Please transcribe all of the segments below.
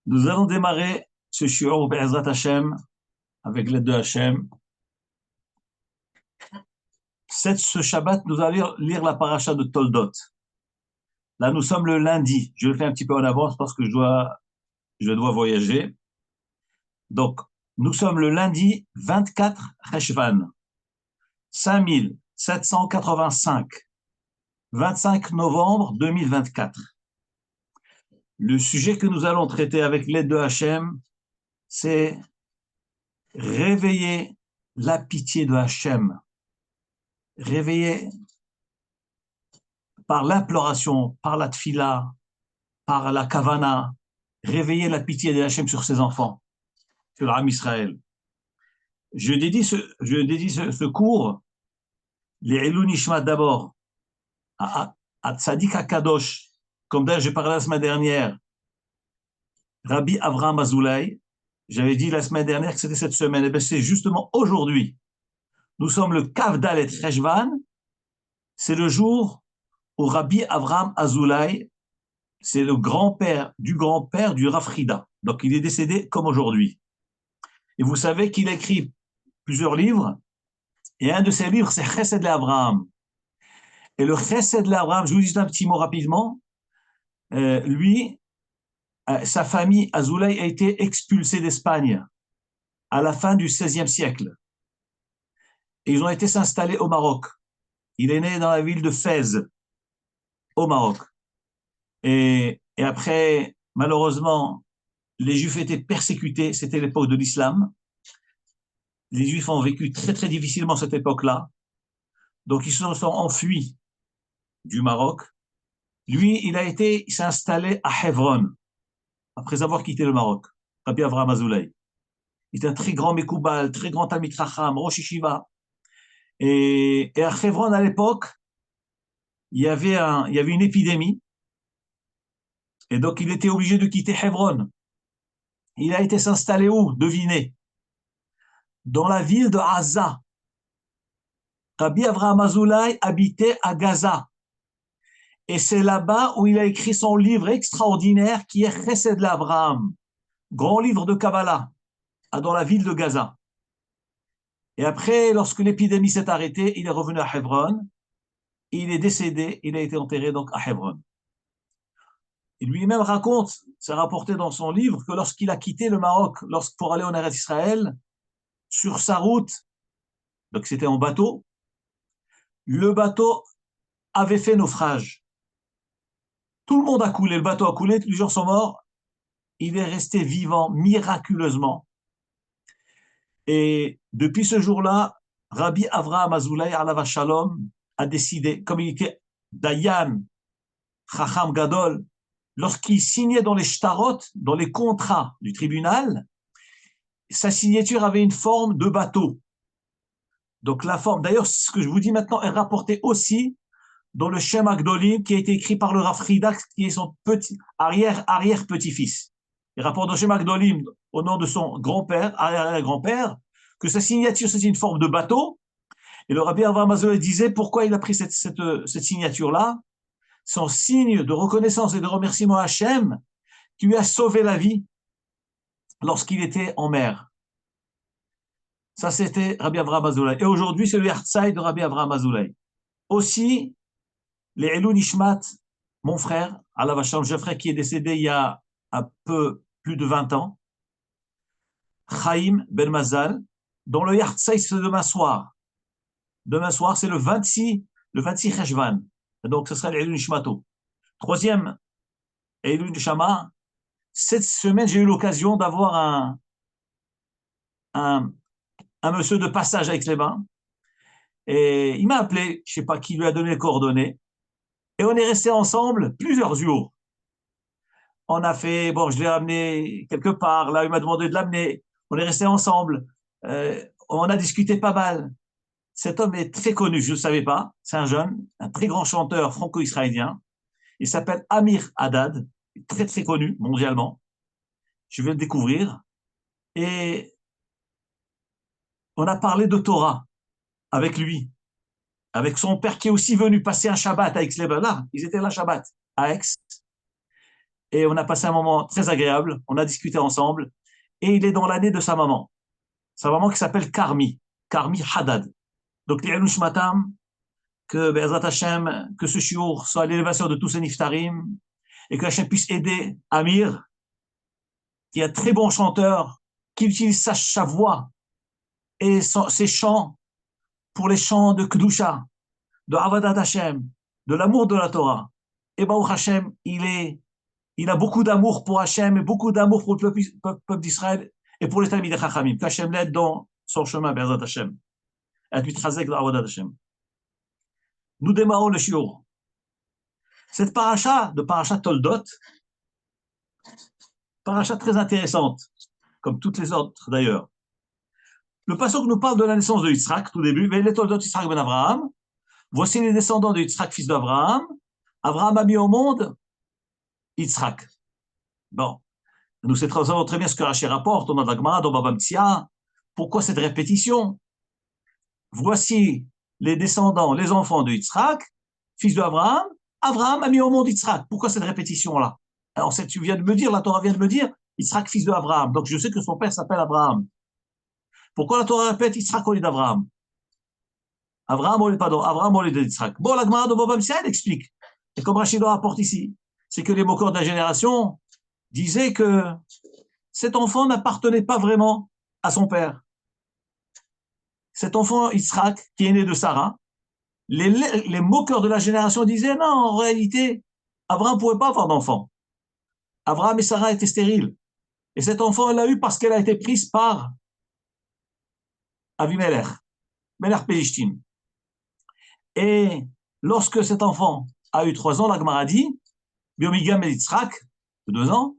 Nous allons démarrer ce shiur Be'ezrat Hashem avec l'aide de Hashem. Ce Shabbat, nous allons lire la paracha de Toldot. Là, nous sommes le lundi. Je le fais un petit peu en avance parce que je dois voyager. Donc, nous sommes le lundi 24 Cheshvan, 5785, 25 novembre 2024. Le sujet que nous allons traiter avec l'aide de Hashem, c'est réveiller la pitié de Hashem. Réveiller par l'imploration, par la tfila, par la kavana, réveiller la pitié de Hachem sur ses enfants, sur l'âme Israël. Je dédie ce cours, les Elou Nishmat d'abord, à Tzadik HaKadosh, comme d'ailleurs j'ai parlé la semaine dernière, Rabbi Avraham Azoulay, j'avais dit la semaine dernière que c'était cette semaine, et bien c'est justement aujourd'hui. Nous sommes le Kav Dalet Cheshvan, c'est le jour où Rabbi Avraham Azoulay, c'est le grand-père du Rav Frida. Donc, il est décédé comme aujourd'hui. Et vous savez qu'il a écrit plusieurs livres, et un de ces livres, c'est Chesed l'Abraham. Et le Chesed l'Abraham, je vous dis un petit mot rapidement, sa famille, Azoulay, a été expulsée d'Espagne à la fin du XVIe siècle. Et ils ont été s'installer au Maroc. Il est né dans la ville de Fès, au Maroc. Et après, malheureusement, les Juifs étaient persécutés, c'était l'époque de l'islam. Les Juifs ont vécu très très difficilement cette époque-là. Donc ils se sont enfuis du Maroc. Lui, il s'est installé à Hebron, après avoir quitté le Maroc. Rabbi Avraham Azoulay. Il était un très grand Mekoubal, très grand Talmid Chacham, Rosh Yeshiva. Et à Hebron, à l'époque, il y avait une épidémie. Et donc il était obligé de quitter Hebron. Il a été s'installer où? Devinez. Dans la ville de Gaza. Rabbi Avraham Azoulay habitait à Gaza. Et c'est là-bas où il a écrit son livre extraordinaire qui est Chesed l'Abraham, grand livre de Kabbalah, dans la ville de Gaza. Et après, lorsque l'épidémie s'est arrêtée, il est revenu à Hebron. Il est décédé, il a été enterré donc à Hebron. Il lui-même raconte, c'est rapporté dans son livre, que lorsqu'il a quitté le Maroc, pour aller en Eretz Israël, sur sa route, donc c'était en bateau, le bateau avait fait naufrage. Tout le monde a coulé, le bateau a coulé, tous les gens sont morts. Il est resté vivant miraculeusement. Et depuis ce jour-là, Rabbi Avraham Azoulay Alav Shalom a décidé, comme il était Dayan, Chacham Gadol, lorsqu'il signait dans les shtarot, dans les contrats du tribunal, sa signature avait une forme de bateau. Donc la forme, d'ailleurs, ce que je vous dis maintenant est rapporté aussi dans le Shem Agdolim qui a été écrit par le Rav Frida, qui est son arrière-petit-fils. Il rapporte dans le Shem Agdolim, au nom de son grand-père, arrière-grand-père, que sa signature, c'est une forme de bateau. Et le Rabbi Avraham Azoulay disait pourquoi il a pris cette signature-là, son signe de reconnaissance et de remerciement à Hachem, qui lui a sauvé la vie lorsqu'il était en mer. Ça, c'était Rabbi Avraham Azoulay. Et aujourd'hui, c'est le Yartzai de Rabbi Avraham Azoulay. Aussi, les Elou Nishmat, mon frère, Alav Hashem, frère qui est décédé il y a un peu plus de 20 ans, Chaim Ben Mazal, dont le Yartzai, c'est demain soir. Demain soir, c'est le 26 Cheshvan. Donc, ce sera l'Elou Nishmato. Troisième Elou Nishama. Cette semaine, j'ai eu l'occasion d'avoir un monsieur de passage avec les bains. Et il m'a appelé, je ne sais pas qui lui a donné les coordonnées. Et on est restés ensemble plusieurs jours. On a fait, bon, je l'ai amené quelque part, là, il m'a demandé de l'amener. On est restés ensemble. On a discuté pas mal. Cet homme est très connu, je ne le savais pas. C'est un jeune, un très grand chanteur franco-israélien. Il s'appelle Amir Haddad, très très connu mondialement. Je vais le découvrir. Et on a parlé de Torah avec lui, avec son père qui est aussi venu passer un Shabbat à Aix-les-Bains. Là, ils étaient là Shabbat à Aix. et on a passé un moment très agréable, on a discuté ensemble, et il est dans l'année de sa maman qui s'appelle Karmi Haddad. Donc, les Matam, que Be'ezrat Hashem, que ce shiur soit l'élévation de tous ces niftarim, et que Hashem puisse aider Amir, qui est un très bon chanteur, qui utilise sa voix et ses chants pour les chants de Kedusha, de Avodat Hashem, de l'amour de la Torah. Et Baruch Hashem, il a beaucoup d'amour pour Hashem et beaucoup d'amour pour le peuple d'Israël et pour les Talmidei Chachamim. Qu'Hashem l'aide dans son chemin, Be'ezrat Hashem. Et Mitchazek de Avodat Hashem. Nous démarrons le shiur. Cette paracha de paracha Toldot, paracha très intéressante, comme toutes les autres d'ailleurs. Le pasuk nous parle de la naissance de Yitzhak, tout début, les Toldot Yitzhak ben Abraham. Voici les descendants de Yitzhak, fils d'Abraham. Abraham a mis au monde Yitzhak. Bon, nous savons très bien ce que Rashi rapporte, on a de la Gemara, dans Baba Metzia. Pourquoi cette répétition? Voici les descendants, les enfants de Yitzhak, fils d'Abraham. Abraham a mis au monde Yitzhak. Pourquoi cette répétition-là? Alors, tu viens de me dire, la Torah vient de me dire, Yitzhak, fils d'Abraham. Donc, je sais que son père s'appelle Abraham. Pourquoi la Torah répète Yitzhak au lieu d'Abraham? Abraham au lieu d'Yitzhak. Bon, la Gemara de Baba Metzia, elle explique. Et comme Rachid rapporte ici, c'est que les moqueurs de la génération disaient que cet enfant n'appartenait pas vraiment à son père. Cet enfant, Yitzhak, qui est né de Sarah, les moqueurs de la génération disaient non, en réalité, Abraham ne pouvait pas avoir d'enfant. Abraham et Sarah étaient stériles. Et cet enfant, elle l'a eu parce qu'elle a été prise par Avimelech, Melech Pelishtim. Et lorsque cet enfant a eu 3 ans, la Gemara dit, Biomigam et Yitzhak, de 2 ans,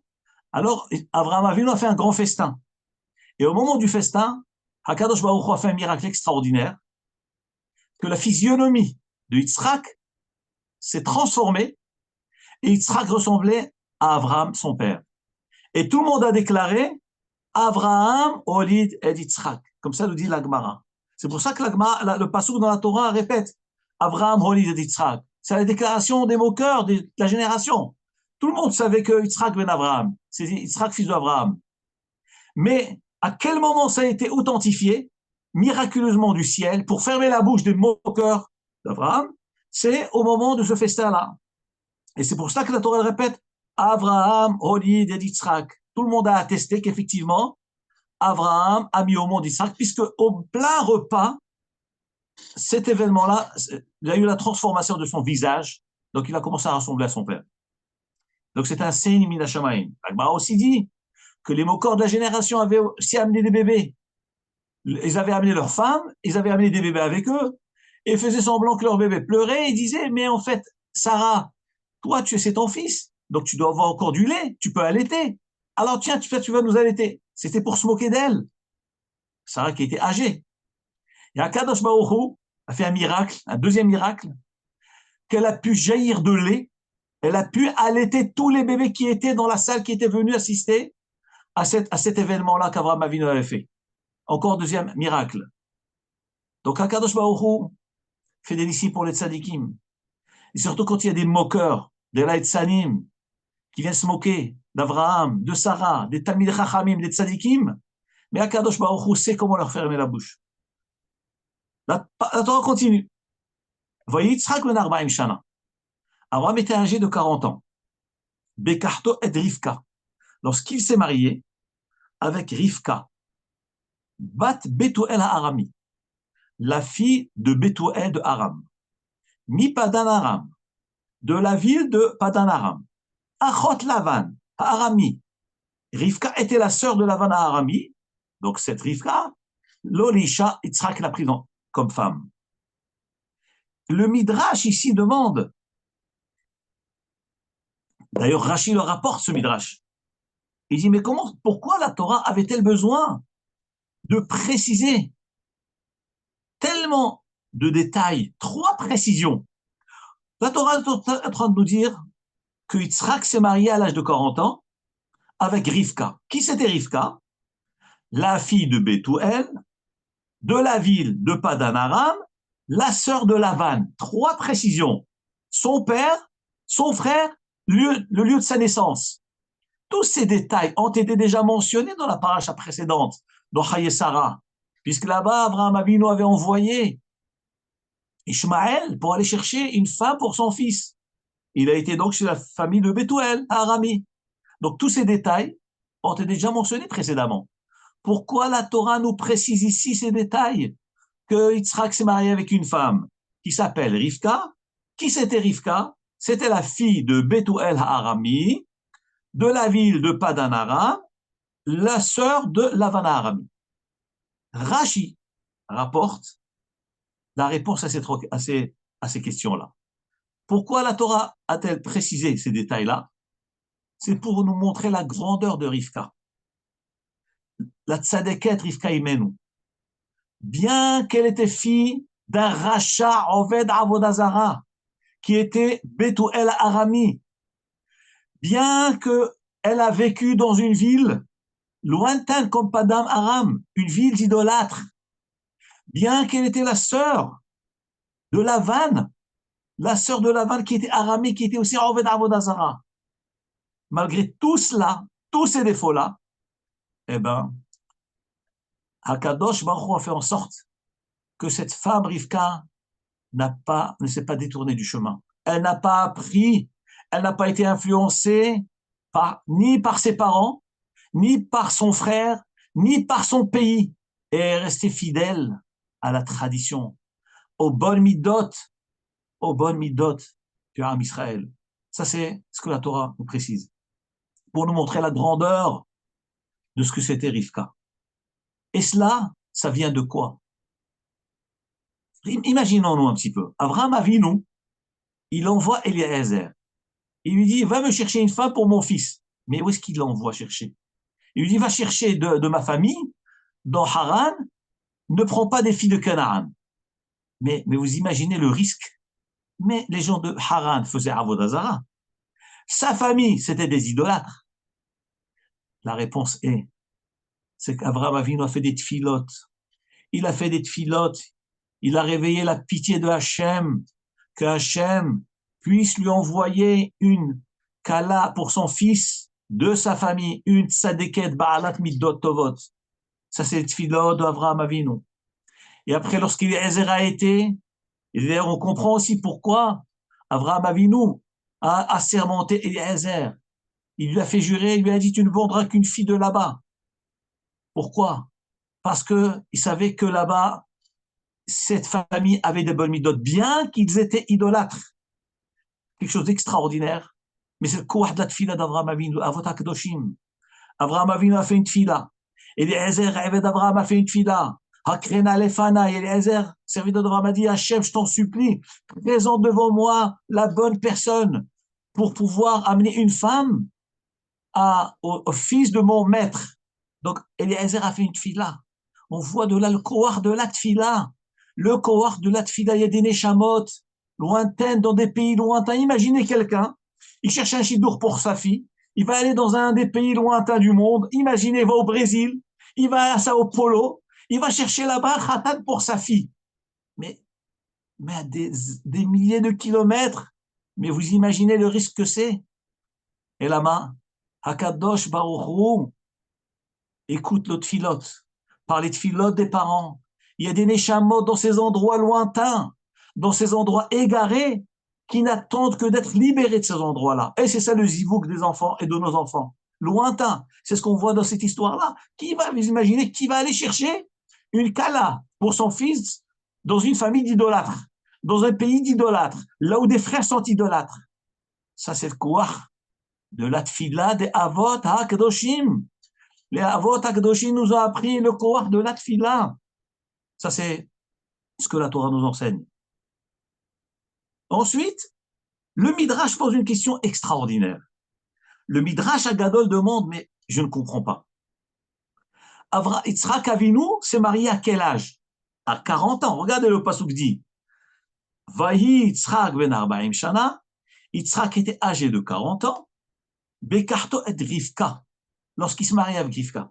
alors Abraham Avinu a fait un grand festin. Et au moment du festin, Hakadosh Baruch Hu a fait un miracle extraordinaire, que la physionomie de Yitzhak s'est transformée, et Yitzhak ressemblait à Abraham, son père. Et tout le monde a déclaré, Abraham, Olid et Yitzhak. Comme ça nous dit la Gemara. C'est pour ça que le pasuk dans la Torah répète, Abraham, Olid et Yitzhak. C'est la déclaration des moqueurs de la génération. Tout le monde savait que Yitzhak ben Abraham, c'est Yitzhak fils d'Abraham. Mais à quel moment ça a été authentifié, miraculeusement du ciel, pour fermer la bouche des moqueurs d'Abraham? C'est au moment de ce festin-là. Et c'est pour ça que la Torah répète, Abraham, Olid et Yitzhak. Tout le monde a attesté qu'effectivement, Abraham a mis au monde Yitzhak, puisque au plein repas, cet événement-là, il a eu la transformation de son visage, donc il a commencé à ressembler à son père. Donc c'est un signe min hashamayim. L'Agmara aussi dit que les moqueurs de la génération avaient aussi amené des bébés. Ils avaient amené leurs femmes, ils avaient amené des bébés avec eux, et faisaient semblant que leur bébé pleurait, et disaient, mais en fait, Sarah, toi, c'est ton fils, donc tu dois avoir encore du lait, tu peux allaiter. Alors tiens, tu vas nous allaiter. C'était pour se moquer d'elle. Sarah qui était âgée. Et Akadosh Baruch Hu a fait un miracle, un deuxième miracle, qu'elle a pu jaillir de lait, elle a pu allaiter tous les bébés qui étaient dans la salle, qui étaient venus assister à cet événement-là qu'Abraham Avinu avait fait. Encore deuxième miracle. Donc Akadosh Baruch Hu fait des lycées pour les tzadikim. Et surtout quand il y a des moqueurs, des laïtsanim, qui viennent se moquer d'Abraham, de Sarah, des Talmidei Chachamim, des tzadikim, mais Akadosh Baruch Hu sait comment leur fermer la bouche. La Torah continue. Voyez Yitzhak ben Arba'im Shana. Abraham était âgé de 40 ans. Bekarto et Rivka. Lorsqu'il s'est marié avec Rivka, Bat Betuel Arami, la fille de Betuel de Aram, Mi Padan Aram, de la ville de Padan Aram, Achot Lavan, Arami. Rivka était la sœur de Lavan à Arami, donc cette Rivka, Lolisha, Yitzhak l'a prise comme femme. Le Midrash ici demande, d'ailleurs Rashi le rapporte ce Midrash, il dit mais pourquoi la Torah avait-elle besoin de préciser tellement de détails, 3 précisions? La Torah est en train de nous dire que Yitzhak s'est marié à l'âge de 40 ans avec Rivka. Qui c'était Rivka? La fille de Betuel, de la ville de Padan Aram, la sœur de Lavan. 3 précisions. Son père, son frère, le lieu de sa naissance. tous ces détails ont été déjà mentionnés dans la paracha précédente, dans Chaye Sarah, puisque là-bas, Abraham Avinu avait envoyé Ishmaël pour aller chercher une femme pour son fils. Il a été donc chez la famille de Bethuel, à Arami. Donc tous ces détails ont été déjà mentionnés précédemment. Pourquoi la Torah nous précise ici ces détails? Que Yitzhak s'est marié avec une femme qui s'appelle Rivka. Qui c'était Rivka? C'était la fille de Bethuel Arami, de la ville de Padan Aram, la sœur de Lavan Arami. Rashi rapporte la réponse à ces questions-là. Pourquoi la Torah a-t-elle précisé ces détails-là? C'est pour nous montrer la grandeur de Rivka. La tzadeket Rivka Imenu. Bien qu'elle était fille d'un rachat Oved Avodazara, qui était Bethuel Arami, bien qu'elle a vécu dans une ville lointaine comme Padam Aram, une ville d'idolâtres, bien qu'elle était la sœur de Lavan, qui était Arami, qui était aussi Oved Avodazara. Malgré tout cela, tous ces défauts-là, eh ben, Hakadosh Baruch Hu a fait en sorte que cette femme Rivka ne s'est pas détournée du chemin. Elle n'a pas appris, elle n'a pas été influencée ni par ses parents, ni par son frère, ni par son pays. Et elle est restée fidèle à la tradition, aux bonnes midot du Ham Israël. Ça, c'est ce que la Torah nous précise, pour nous montrer la grandeur de ce que c'était Rivka. Et cela, ça vient de quoi? Imaginons-nous un petit peu. Abraham Avinu, il envoie Eliezer. Il lui dit, va me chercher une femme pour mon fils. Mais où est-ce qu'il l'envoie chercher? Il lui dit, va chercher de ma famille, dans Haran, ne prends pas des filles de Canaan. Mais vous imaginez le risque. Mais les gens de Haran faisaient Avodazara. Sa famille, c'était des idolâtres. La réponse c'est qu'Abraham Avinu a fait des tfilotes. Il a fait des tfilotes. Il a réveillé la pitié de Hachem, que Hachem puisse lui envoyer une kala pour son fils de sa famille, une tzadeket ba'alat middot tovot. Ça, c'est le tfilot d'Avraham Avinu. Et après, lorsqu'Eliezer a été, et d'ailleurs, on comprend aussi pourquoi Avraham Avinu a assermenté Eliezer. Il lui a fait jurer, il lui a dit, tu ne vendras qu'une fille de là-bas. Pourquoi? Parce qu'il savait que là-bas, cette famille avait des bonnes midotes, bien qu'ils étaient idolâtres. Quelque chose d'extraordinaire. Mais c'est le kouah de la tfila d'Avraham Avinu, Avot HaKadoshim. Avraham Avinu a fait une tfila. Eliezer, Eved d'Avraham, a fait une tfila. Hakrena Lefana, Eliezer, serviteur d'Avraham, a dit, Hachem, je t'en supplie, présente devant moi la bonne personne pour pouvoir amener une femme au fils de mon maître. Donc, Eliezer a fait une tfila. On voit de là le kouah de la tfila. Le kouah de la tfila, il y a des neshamot lointaines, dans des pays lointains. Imaginez quelqu'un, il cherche un chidour pour sa fille, il va aller dans un des pays lointains du monde, imaginez, il va au Brésil, il va à Sao Paulo, il va chercher là-bas un khatan pour sa fille. Mais à des milliers de kilomètres, mais vous imaginez le risque que c'est. Et là-bas, Hakadosh Baruch Hu écoute le tfilot, par les tfilot des parents. Il y a des neshamot dans ces endroits lointains, dans ces endroits égarés, qui n'attendent que d'être libérés de ces endroits-là. Et c'est ça le zivouk des enfants et de nos enfants. Lointain. C'est ce qu'on voit dans cette histoire-là. Vous imaginez, qui va aller chercher une kala pour son fils dans une famille d'idolâtres, dans un pays d'idolâtres, là où des frères sont idolâtres. Ça, c'est le kouach de la tfila des Avot HaKadoshim. Les Avot HaKadoshim nous ont appris le kouach de la tfila. Ça, c'est ce que la Torah nous enseigne. Ensuite, le Midrash pose une question extraordinaire. Le Midrash Agadol demande, mais je ne comprends pas. Yitzhak Avinu s'est marié à quel âge? À 40 ans. Regardez le pasuk dit. Vahi Yitzhak ben Arba'im Shana. Yitzhak était âgé de 40 ans. Bekarto et Rivka. Lorsqu'il se marie avec Rivka.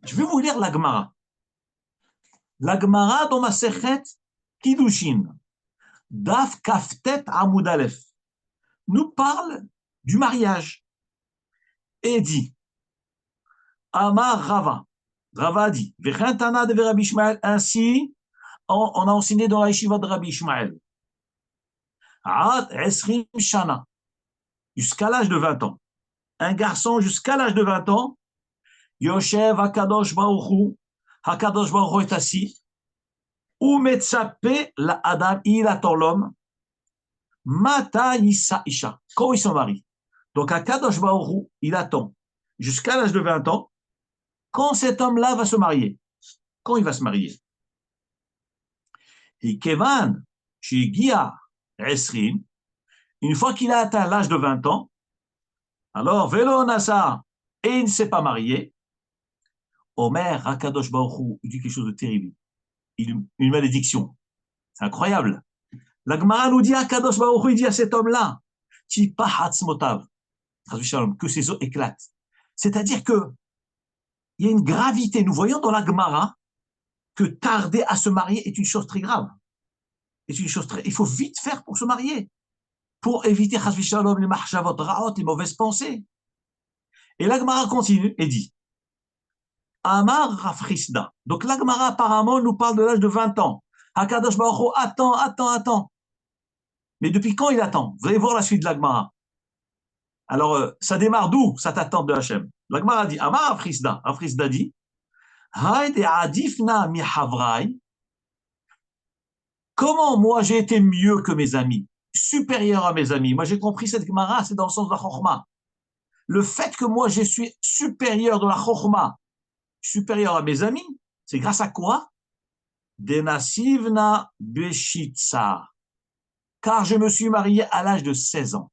Je vais vous lire la Gemara. La Gemara dans Masechet Kiddushin. Daf Kaftet Amud Aleph nous parle du mariage. et dit, Amar Rava, Rava dit, Vechentana de Rabbi Ishmael, ainsi, on a enseigné dans la yeshiva de Rabbi Ishmael, Ad Esrim Shana, jusqu'à l'âge de 20 ans. Un garçon jusqu'à l'âge de 20 ans, Yoshev Hakadosh Baruchu, Hakadosh Baruchu est assis, ou Metsape la Adam, il attend l'homme, Mata Yissa Isha, quand il se marie. Donc Hakadosh Baruchu, il attend jusqu'à l'âge de 20 ans, quand cet homme-là va se marier. Quand il va se marier. Et Kevan, chez Gia Esrim, une fois qu'il a atteint l'âge de 20 ans, alors Velo Nasa, et il ne s'est pas marié, Omer Hakadosh Baruchu, il dit quelque chose de terrible. Une malédiction. C'est incroyable. La Gemara nous dit, Hakadosh Baruchu, il dit à cet homme-là, Tipa Hatzmotav, que ses os éclatent. C'est-à-dire que il y a une gravité. Nous voyons dans la Gemara que tarder à se marier est une chose très grave. Il faut vite faire pour se marier, pour éviter les mahshavot ra'ot, les mauvaises pensées. Et la Gemara continue et dit, Amar Rafrisda. Donc la Gemara apparemment nous parle de l'âge de 20 ans. Hakadosh Baruch Hu attend. Mais depuis quand il attend? Vous allez voir la suite de la Gemara. Alors, ça démarre d'où cette attente de Hachem? La Gemara dit, Amar Rafrisda. Rafrisda dit, comment moi j'ai été mieux que mes amis, supérieur à mes amis? Moi j'ai compris cette Gemara, c'est dans le sens de la Chokhmah. Le fait que moi je suis supérieur de la Chokhmah, supérieur à mes amis, c'est grâce à quoi? Denasivna Beshitsa. Car je me suis marié à l'âge de 16 ans.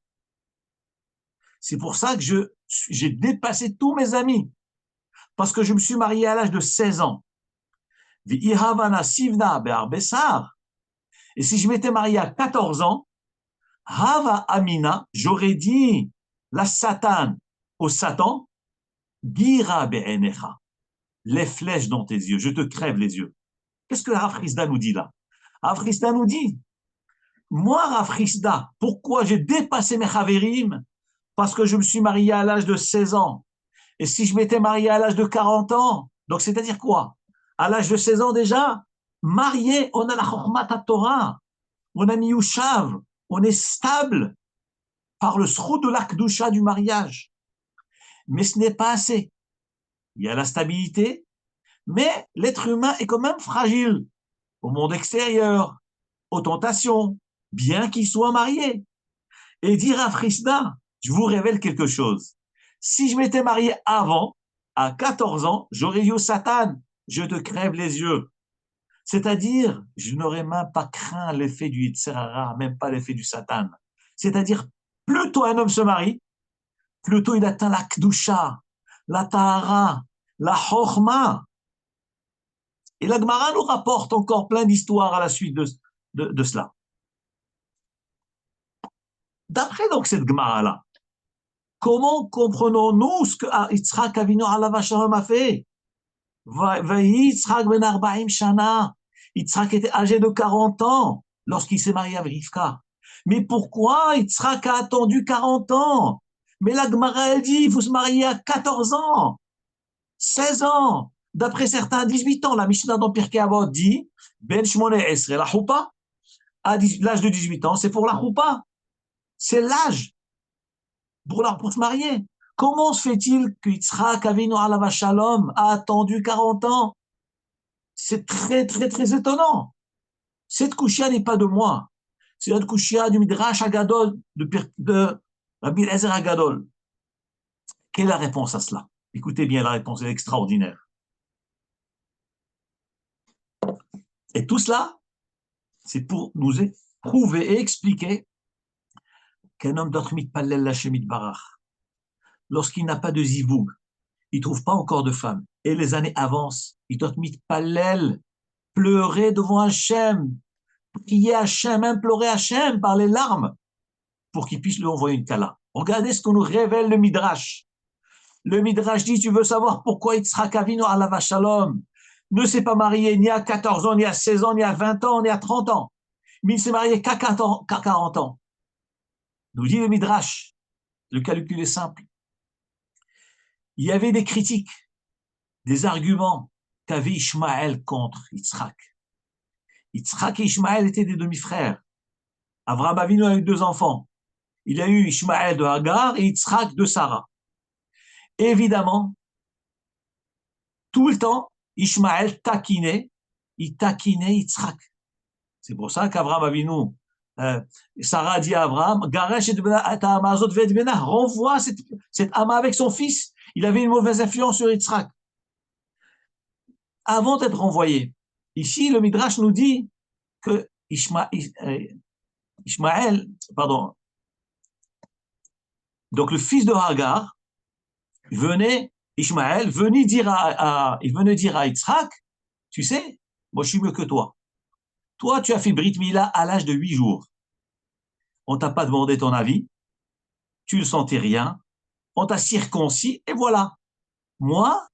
C'est pour ça que j'ai dépassé tous mes amis. Parce que je me suis marié à l'âge de 16 ans. Et si je m'étais marié à 14 ans, Hava Amina, j'aurais dit la Satan au Satan, Gira be'enecha, les flèches dans tes yeux, je te crève les yeux. Qu'est-ce que Rav Chisda nous dit là? Rav Chisda nous dit, moi Rav Chisda, pourquoi j'ai dépassé mes chavérim? Parce que je me suis marié à l'âge de 16 ans. Et si je m'étais marié à l'âge de 40 ans, donc c'est-à-dire quoi? À l'âge de 16 ans déjà, marié, on a la Chokhmat Torah, on a Miyushav, on est stable par le sroud de l'akdusha du mariage. Mais ce n'est pas assez. Il y a la stabilité, mais l'être humain est quand même fragile au monde extérieur, aux tentations, bien qu'il soit marié. Et dire à Frisda, je vous révèle quelque chose. Si je m'étais marié avant, à 14 ans, j'aurais dit au Satan, je te crève les yeux. C'est-à-dire, je n'aurais même pas craint l'effet du Yetzer Hara, même pas l'effet du Satan. C'est-à-dire, plus tôt un homme se marie, plus tôt il atteint la Kdusha, la Tahara, la Chokhmah. Et la Gemara nous rapporte encore plein d'histoires à la suite de cela. D'après donc cette Gemara-là, comment comprenons-nous ce que Yitzhak Avinu alav hashalom a fait? Yitzhak ben 40 shana. Yitzhak était âgé de 40 ans lorsqu'il s'est marié avec Rivka. Mais pourquoi Yitzhak a attendu 40 ans? Mais la Gemara, elle dit, il faut se marier à 14 ans, 16 ans, d'après certains, 18 ans. La Mishnah dans Pirkei Avot dit, Ben Shmone Esre, la choupa, à l'âge de 18 ans, c'est pour la choupa. C'est l'âge pour se marier. Comment se fait-il que Yitzhak Avinu alav hashalom a attendu 40 ans? C'est très, très, très étonnant. Cette kouchia n'est pas de moi. C'est une kouchia du Midrash Agadol, de Rabbi Eliezer Agadol. Quelle est la réponse à cela? Écoutez bien, la réponse est extraordinaire. Et tout cela, c'est pour nous prouver et expliquer qu'un homme doit mitpallel l'Hashem itbarach. Lorsqu'il n'a pas de zivoug, il ne trouve pas encore de femme, et les années avancent, il doit mitpallel, pleurer devant Hachem, prier Hachem, implorer Hachem par les larmes, pour qu'il puisse lui envoyer une kala. Regardez ce que nous révèle le Midrash. Le Midrash dit, tu veux savoir pourquoi Yitzhak Avinu alav hashalom ne s'est pas marié ni à 14 ans, ni à 16 ans, ni à 20 ans, ni à 30 ans, mais il s'est marié qu'à 40 ans. Nous dit le Midrash, le calcul est simple. il y avait des critiques, des arguments qu'avait Ishmaël contre Yitzhak. Yitzhak et Ishmaël étaient des demi-frères. Abraham Avinu a eu 2 enfants. Il a eu Ishmaël de Hagar et Yitzhak de Sarah. Et évidemment, tout le temps, Ishmaël taquinait Yitzhak. C'est pour ça qu'Abraham Avinu, Sarah a dit à Abraham, renvoie cette Ama avec son fils. Il avait une mauvaise influence sur Yitzhak. Avant d'être renvoyé. Ici, le Midrash nous dit que Ishmaël, pardon, donc le fils de Hagar, Ishmaël venait dire à Yitzhak, tu sais, moi je suis mieux que toi. Toi, tu as fait Brit Mila à l'âge de 8 jours. On t'a pas demandé ton avis, tu ne sentais rien, on t'a circoncis, et voilà. Moi,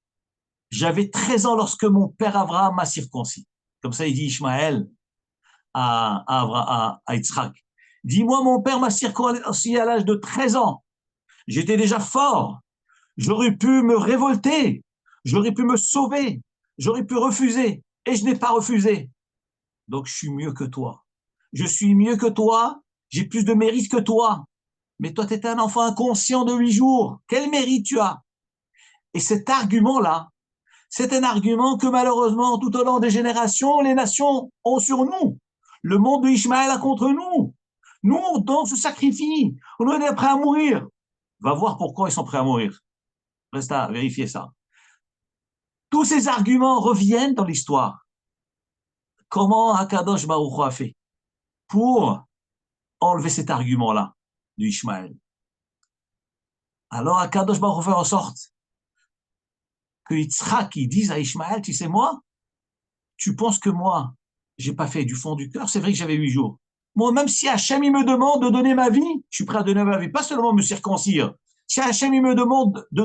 j'avais 13 ans lorsque mon père Abraham m'a circoncis. Comme ça, il dit Ishmaël à Yitzhak. Dis-moi, mon père m'a circoncis à l'âge de 13 ans. J'étais déjà fort. J'aurais pu me révolter. J'aurais pu me sauver. J'aurais pu refuser. Et je n'ai pas refusé. Donc, je suis mieux que toi. Je suis mieux que toi. J'ai plus de mérite que toi. Mais toi, tu étais un enfant inconscient de 8 jours. Quel mérite tu as? Et cet argument-là, c'est un argument que malheureusement, tout au long des générations, les nations ont sur nous. Le monde de Ishmaël a contre nous. Nous, on se sacrifie. On est prêt à mourir. Va voir pourquoi ils sont prêts à mourir. Reste à vérifier ça. Tous ces arguments reviennent dans l'histoire. Comment Akadosh Baruch Hu a fait pour enlever cet argument-là du Ishmaël? Alors Akadosh Baruch Hu fait en sorte que Yitzhak dise à Ishmaël, tu sais moi, tu penses que moi, j'ai pas fait du fond du cœur, c'est vrai que j'avais 8 jours. Moi, même si Hachem il me demande de donner ma vie, je suis prêt à donner ma vie, pas seulement me circoncire. Si Hachem il me demande de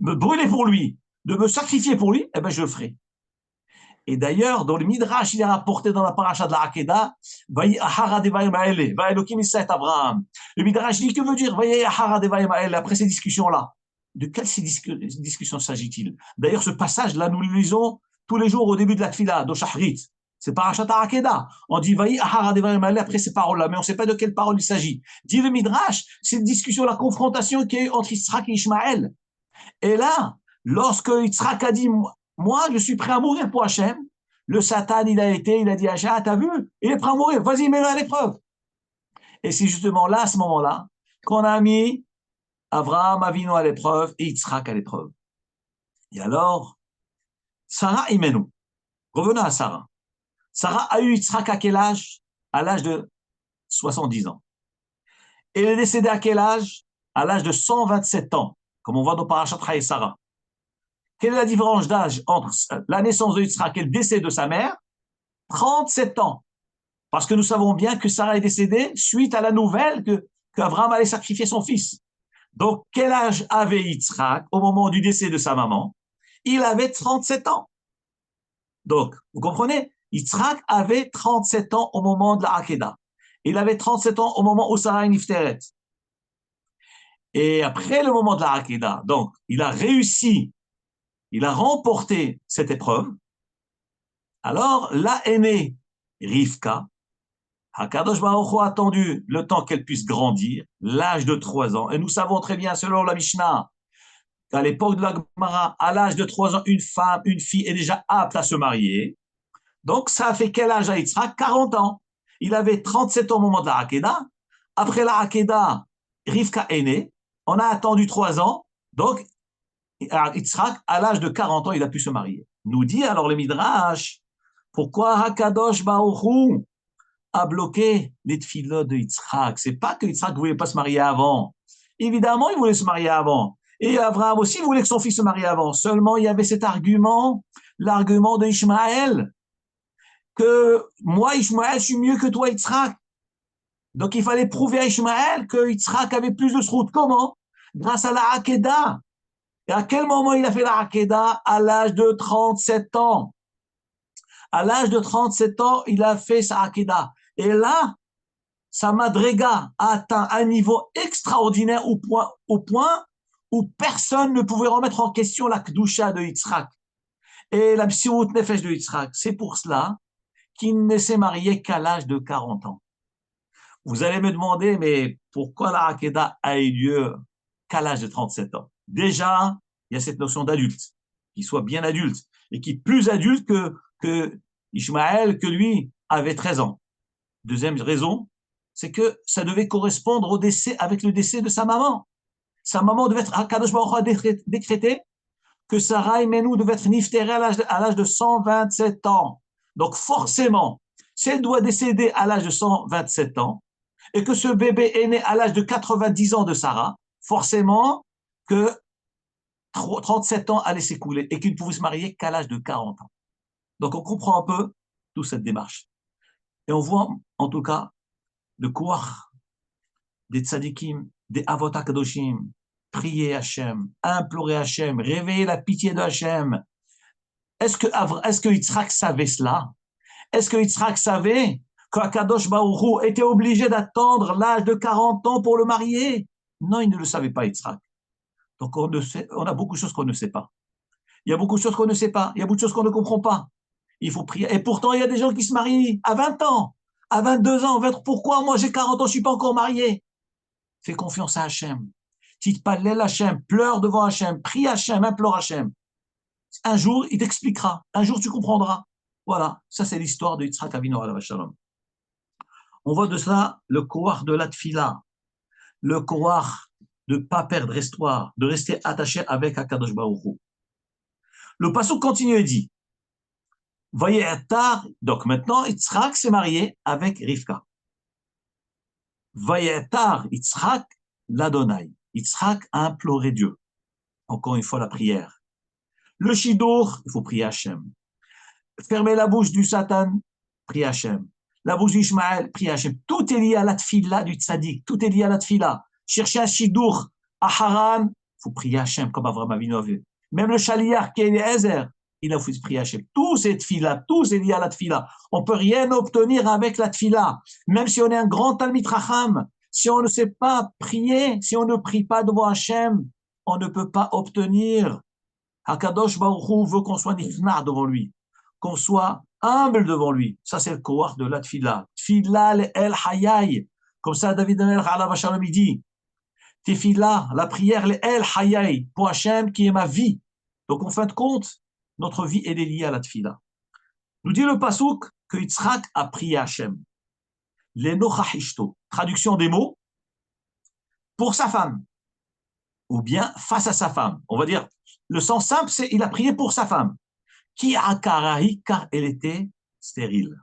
me brûler pour lui, de me sacrifier pour lui, eh ben je le ferai. Et d'ailleurs, dans le Midrash, il est rapporté dans la paracha de la Hakeda, Abraham. Le Midrash dit, que veut dire après ces discussions-là? De quelle discussion s'agit-il? D'ailleurs, ce passage-là, nous le lisons tous les jours au début de la Tfila, de Shahrit. C'est parachat Hakeda. On dit, après ces paroles-là, mais on ne sait pas de quelle parole il s'agit. Dit le Midrash, c'est une discussion, la confrontation qu'il y a eu entre Yitzhak et Ishmaël. Et là, lorsque Yitzhak a dit, moi, je suis prêt à mourir pour Hachem, le Satan, il a dit à Hachem, t'as vu? Il est prêt à mourir, vas-y, mets-le à l'épreuve. Et c'est justement là, à ce moment-là, qu'on a mis Abraham Avinu à l'épreuve et Yitzhak à l'épreuve. Et alors, Sarah Imenu, revenons à Sarah. Sarah a eu Yitzhak à quel âge? À l'âge de 70 ans. Et elle est décédée à quel âge? À l'âge de 127 ans, comme on voit dans Parashat Chayei Sarah. Quelle est la différence d'âge entre la naissance de Yitzhak et le décès de sa mère? 37 ans. Parce que nous savons bien que Sarah est décédée suite à la nouvelle qu'Abraham allait sacrifier son fils. Donc, quel âge avait Yitzhak au moment du décès de sa maman? Il avait 37 ans. Donc, vous comprenez? Yitzhak avait 37 ans au moment de la Hakeda. Il avait 37 ans au moment où Sarah est nifteret. Et après le moment de la Hakeda, donc, il a réussi, il a remporté cette épreuve. Alors, là est née Rivka. Hakadosh Baruch Hu a attendu le temps qu'elle puisse grandir, l'âge de 3 ans. Et nous savons très bien, selon la Mishnah, qu'à l'époque de la Gemara, à l'âge de 3 ans, une fille est déjà apte à se marier. Donc, ça a fait quel âge à Yitzhak? 40 ans. Il avait 37 ans au moment de la Hakeda. Après la Hakeda, Rivka est née. On a attendu 3 ans. Donc, Yitzhak, à l'âge de 40 ans, il a pu se marier. Nous dit alors le Midrash, pourquoi Hakadosh Baruch Hu a bloqué les tefilot de Yitzhak? C'est pas que Yitzhak ne voulait pas se marier avant. Évidemment, il voulait se marier avant. Et Abraham aussi voulait que son fils se marie avant. Seulement, il y avait cet argument, l'argument de Ishmaël, que moi, Ishmaël, je suis mieux que toi, Yitzhak. Donc, il fallait prouver à Ishmaël que Yitzhak avait plus de srout. Comment? Grâce à la Hakeda. Et à quel moment il a fait la Hakeda? À l'âge de 37 ans. À l'âge de 37 ans, il a fait sa Hakeda. Et là, sa madrega a atteint un niveau extraordinaire au point où personne ne pouvait remettre en question la Kedusha de Yitzhak et la Msirut Nefesh de Yitzhak. C'est pour cela qu'il ne s'est marié qu'à l'âge de 40 ans. Vous allez me demander, mais pourquoi la Hakeda a eu lieu qu'à l'âge de 37 ans? Déjà, il y a cette notion d'adulte, qu'il soit bien adulte, et qui est plus adulte que Ishmaël, que lui, avait 13 ans. Deuxième raison, c'est que ça devait correspondre au décès, avec le décès de sa maman. Sa maman devait être, Kadosh Baruch Hu a décrété que Sarah Menou devait être niftérée à l'âge de 127 ans. Donc forcément, si elle doit décéder à l'âge de 127 ans, et que ce bébé est né à l'âge de 90 ans de Sarah, forcément que 37 ans allaient s'écouler et qu'il ne pouvait se marier qu'à l'âge de 40 ans. Donc on comprend un peu toute cette démarche. Et on voit en tout cas le kouach des tzadikim, des avot kadoshim, prier Hachem, implorer Hachem, réveiller la pitié de Hachem. Est-ce que Yitzhak savait cela? Est-ce que Yitzhak savait qu'Akadosh Baruch Hu était obligé d'attendre l'âge de 40 ans pour le marier? Non, il ne le savait pas, Yitzhak. Donc on a beaucoup de choses qu'on ne sait pas. Il y a beaucoup de choses qu'on ne sait pas. Il y a beaucoup de choses qu'on ne comprend pas. Il faut prier. Et pourtant, il y a des gens qui se marient à 20 ans, à 22 ans. Pourquoi moi j'ai 40 ans, je ne suis pas encore marié? Fais confiance à Hachem. Titpalel Hachem, pleure devant Hachem, prie Hachem, implore Hachem. Un jour, il t'expliquera. Un jour, tu comprendras. Voilà, ça c'est l'histoire de Yitzhak Avinu alav shalom. On voit de cela le kouach de la tfila, le kouach de ne pas perdre espoir, de rester attaché avec Akadosh Baruch Hu. Le pasuk continue et dit, Vayetar, donc maintenant Yitzhak s'est marié avec Rivka. Vayetar Yitzhak l'Adonai. Yitzhak a imploré Dieu. Encore une fois la prière. Le shidour, il faut prier Hachem. Fermer la bouche du Satan, prier Hachem. La bouche d'Ishmaël, prier Hachem. Tout est lié à la tfila du tzaddik. Tout est lié à la tfila. Chercher un shidour à Haran, il faut prier Hachem comme Avraham Avinu a vu. Même le chaliar qui est Eliezer, il a fait prier Hachem. Tout c'est tfila, tout est lié à la tfila. On ne peut rien obtenir avec la tfila. Même si on est un grand Talmid Chacham, si on ne sait pas prier, si on ne prie pas devant Hachem, on ne peut pas obtenir. Hakadosh Baruch Hu veut qu'on soit nifnar devant lui, qu'on soit humble devant lui. Ça, c'est le kouach de la tfila. Tfila le el hayay. Comme ça, David Amelech alav shalom, il dit, tfila, la prière, le el hayay, pour Hachem qui est ma vie. Donc, en fin de compte, notre vie, elle est liée à la tfila. Nous dit le pasuk que Yitzhak a prié Hachem. L'enochachishto. Traduction des mots, pour sa femme. Ou bien face à sa femme. On va dire, le sens simple, c'est il a prié pour sa femme. Qui a karahi, car elle était stérile.